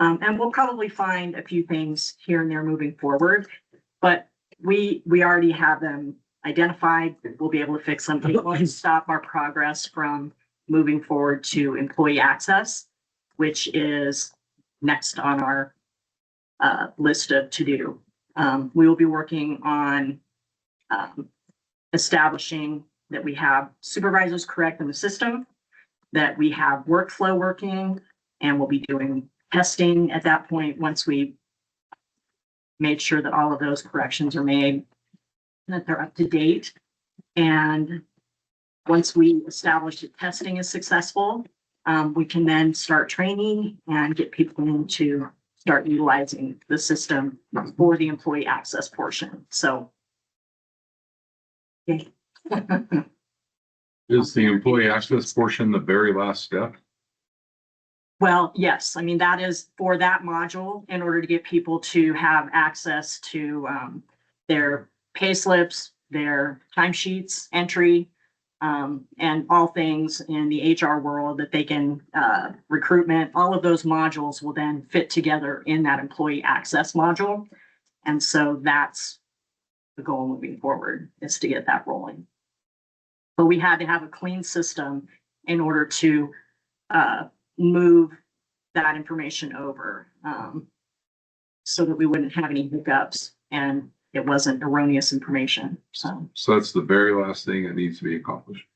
And we'll probably find a few things here and there moving forward, but we already have them identified. We'll be able to fix them. It won't stop our progress from moving forward to employee access, which is next on our list of to do. We will be working on establishing that we have supervisors correct in the system, that we have workflow working, and we'll be doing testing at that point, once we made sure that all of those corrections are made, that they're up to date. And once we establish that testing is successful, we can then start training and get people in to start utilizing the system for the employee access portion. So. Okay. Is the employee access portion the very last step? Well, yes, I mean, that is for that module in order to get people to have access to their pay slips, their timesheets, entry, and all things in the HR world that they can, recruitment, all of those modules will then fit together in that employee access module. And so that's the goal moving forward, is to get that rolling. But we had to have a clean system in order to move that information over, so that we wouldn't have any hiccups and it wasn't erroneous information. So So that's the very last thing that needs to be accomplished.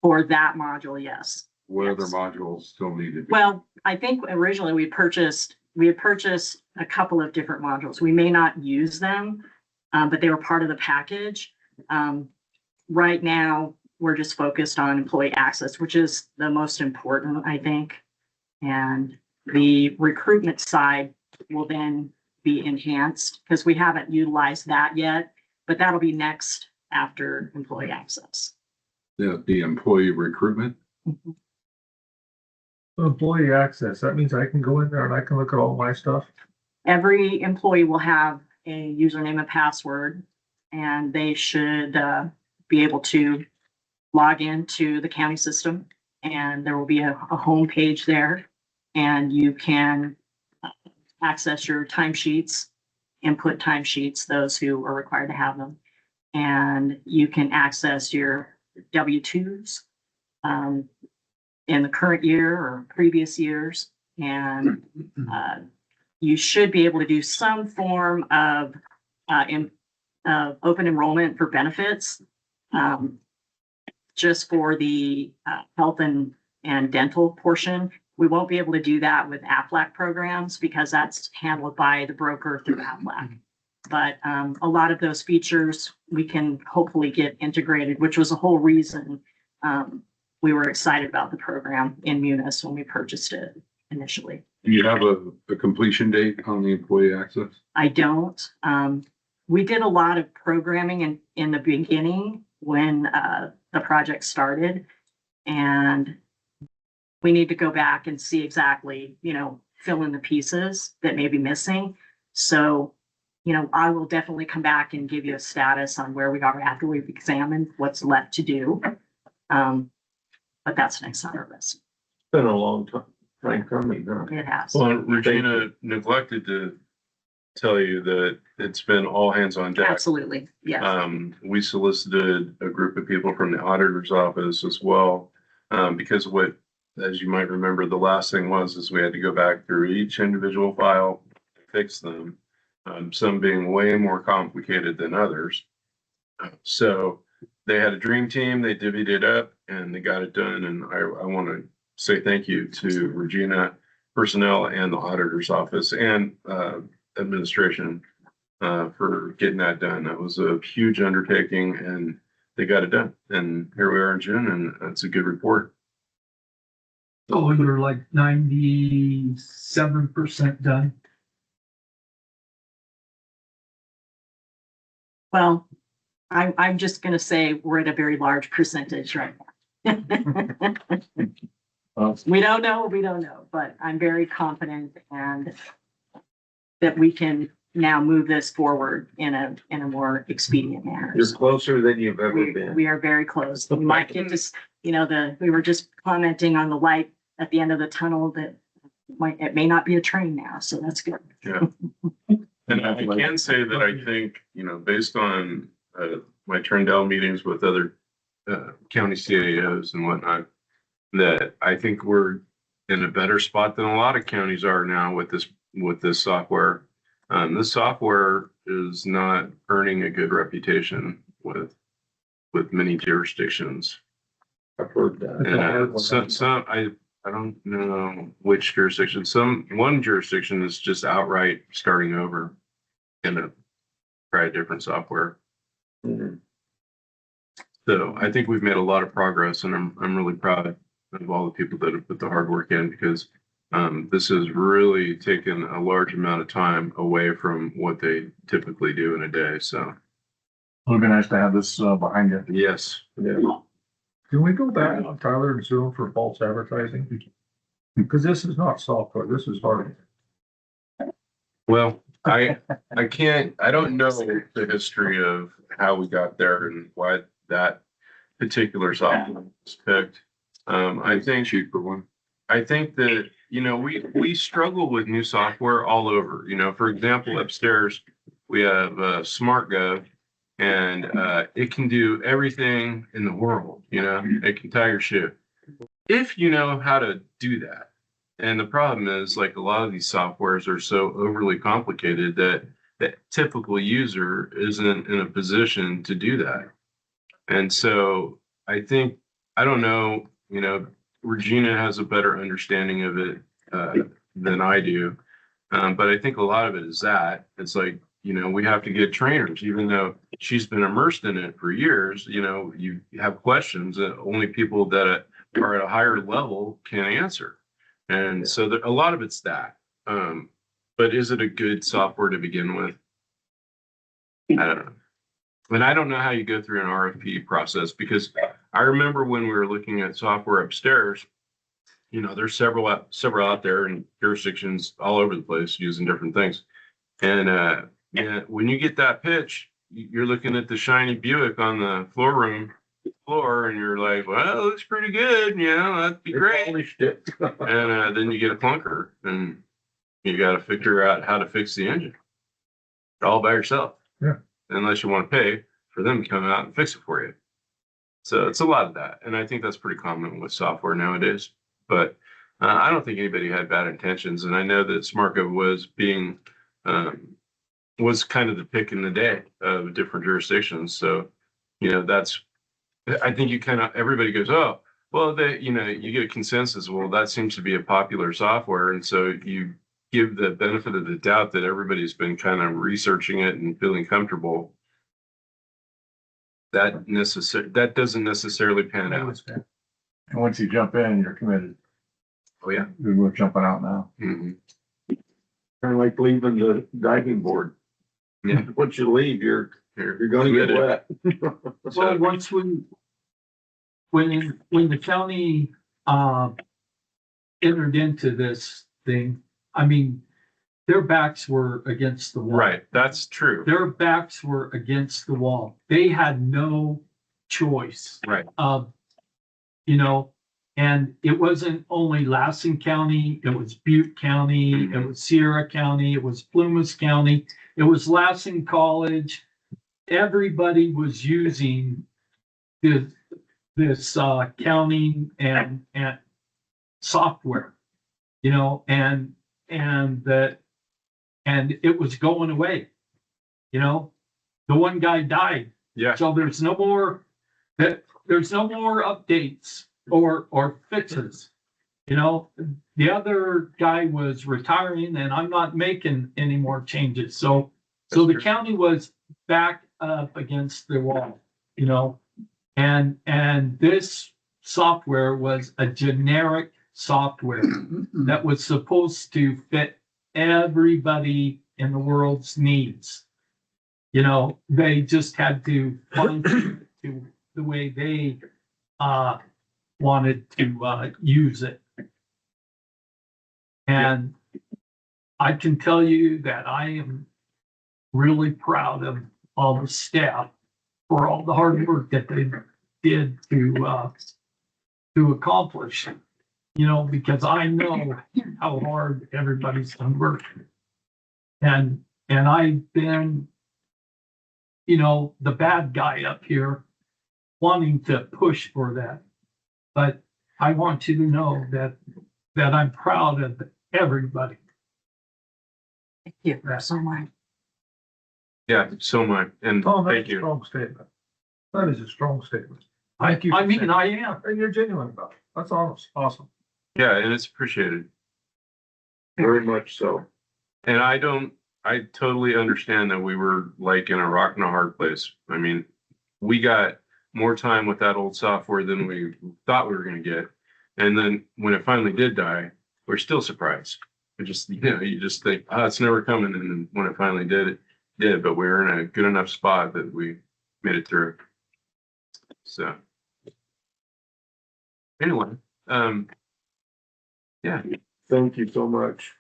for that module, yes. What other Yes. modules still need to be? Well, I think originally we had purchased a couple of different modules. We may not use them, but they were part of the package. Right now, we're just focused on employee access, which is the most important, I think. And the recruitment side will then be enhanced because we haven't utilized that yet, but that'll be next after employee access. The employee recruitment? Employee access, that means I can go in there and I can look at all my stuff. Every employee will have a username and password, and they should be able to log into the county system, and there will be a home page there, and you can access your timesheets, input timesheets, those who are required to have them, and you can access your W-2s in the current year or previous years, and you should be able to do some form of open enrollment for benefits, just for the health and dental portion. We won't be able to do that with AFLAC programs because that's handled by the broker through AFLAC. But a lot of those features we can hopefully get integrated, which was the whole reason we were excited about the program in Munis when we purchased it initially. Do you have a completion date on the employee access? I don't. We did a lot of programming in the beginning when the project started, and we need to go back and see exactly, fill in the pieces that may be missing. So, I will definitely come back and give you a status on where we are after we've examined what's left to do. But that's next on our list. Been a long time coming, huh? It has. Well, Regina neglected to tell you that it's been all hands on deck. Absolutely, yes. We solicited a group of people from the auditor's office as well. Because as you might remember, the last thing is we had to go back through each individual file, fix them. Some being way more complicated than others. So they had a dream team, they divvied it up and they got it done. And I want to say thank you to Regina personnel and the auditor's office and administration for getting that done. That was a huge undertaking and they got it done. And here we are in June and that's a good report. Oh, you're like 97% done. Well, I'm just gonna say we're at a very large percentage right now. We don't know, but I'm very confident and that we can now move this forward in a more expedient manner. You're closer than you've ever been. We are very close. We might get this, we were just commenting on the light at the end of the tunnel that it may not be a train now, so that's good. Yeah. And I can say that I think, based on my Turndale meetings with other county CAOs and whatnot, that I think we're in a better spot than a lot of counties are now with this software. This software is not earning a good reputation with many jurisdictions. I've heard that. And I don't know which jurisdiction. One jurisdiction is just outright starting over and try a different software. Mhm. So I think we've made a lot of progress, and I'm really proud of all the people that have put the hard work in, because this has really taken a large amount of time away from what they typically do in a day. So It'll be nice to have this behind you. yes, Yeah. Can we go back on Tyler and sue him for false advertising? Because this is not software, this is hardware. well, I don't know the history of how we got there and why that particular software was picked. I think Cheaper one. I think that, we struggle with new software all over. For example, upstairs, we have SmartGov, and it can do everything in the world, it can tie your shoe. If you know how to do that. And the problem is, like, a lot of these softwares are so overly complicated that the typical user isn't in a position to do that. And so I think, I don't know, Regina has a better understanding of it than I do. But I think a lot of it is that it's like, we have to get trainers, even though she's been immersed in it for years. You have questions that only people that are at a higher level can answer. And so a lot of it's that. But is it a good software to begin with? I don't know. And I don't know how you go through an RFP process, because I remember when we were looking at software upstairs, there's several out there in jurisdictions all over the place using different things. And when you get that pitch, you're looking at the shiny Buick on the floor, and you're like, well, it looks pretty good. That'd be great. And then you get a clunker, and you got to figure out how to fix the engine all by yourself. Yeah. Unless you want to pay for them to come out and fix it for you. So it's a lot of that. And I think that's pretty common with software nowadays. But I don't think anybody had bad intentions. And I know that SmartGov was kind of the pick in the day of different jurisdictions. So, I think everybody goes, oh, well, you get a consensus. Well, that seems to be a popular software. And so you give the benefit of the doubt that everybody's been kind of researching it and feeling comfortable. That doesn't necessarily pan out. And once you jump in, you're committed. Oh yeah. We're jumping out now. Mm-hmm. Kind of like leaving the diving board. Yeah. Once you leave, you're gonna get wet. Well, once when the county, entered into this thing, I mean, their backs were against the wall. Right, that's true. Their backs were against the wall. They had no choice. Right. And it wasn't only Lassen County, it was Butte County, it was Sierra County, it was Plumas County, it was Lassen College. Everybody was using this counting and software, and it was going away. The one guy died. Yeah. So there's no more updates or fixes. The other guy was retiring, and I'm not making any more changes. So the county was back up against the wall, and this software was a generic software that was supposed to fit everybody in the world's needs. They just had to find to the way they wanted to use it. And I can tell you that I am really proud of all the staff for all the hard work that they did to accomplish, because I know how hard everybody's done work. And I've been, the bad guy up here wanting to push for that. But I want you to know that I'm proud of everybody. Thank you so much. Yeah, so much. And Tom, thank that's a you. strong statement. That is a strong statement. I Thank you. mean, I am. And you're genuine about it. That's awesome. Yeah, and it's appreciated. Very much so. And I totally understand that we were like in a rock and a hard place. I mean, we got more time with that old software than we thought we were gonna get. And then when it finally did die, we're still surprised. It just, you just think, oh, it's never coming. And then when it finally did, it did, but we were in a good enough spot that we made it through. So. Anyway, yeah. Thank you so much.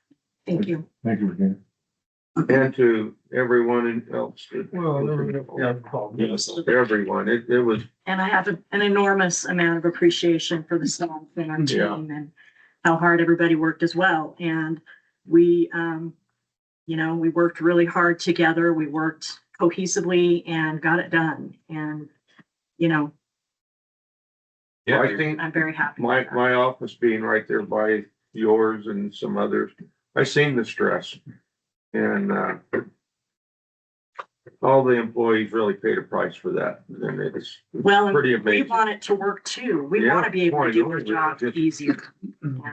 Thank you. Thank you, Virginia. And to everyone else. Everyone, it was, And I have an enormous amount of appreciation for the staff and our team and how hard everybody worked as well. And we, we worked really hard together. We worked cohesively and got it done. And, Yeah, I think I'm very happy. my office being right there by yours and some others, I seen the stress. And, all the employees really paid a price for that. And it's Well, and pretty we amazing. want it to work too. We Yeah, want to be able to do our I know. job Just- easier.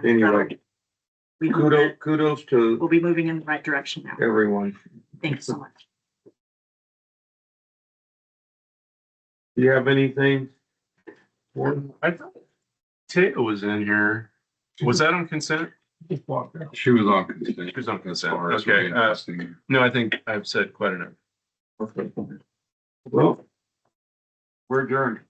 Anyway, We hope that kudos to we'll be moving in the right direction now. everyone. Thank you so much. Do you have anything? I thought Taya was in here. Was that on consent? She was on consent. She was on consent. Or else Okay, we're investing. no, I think I've said quite enough. Okay. Well, we're adjourned.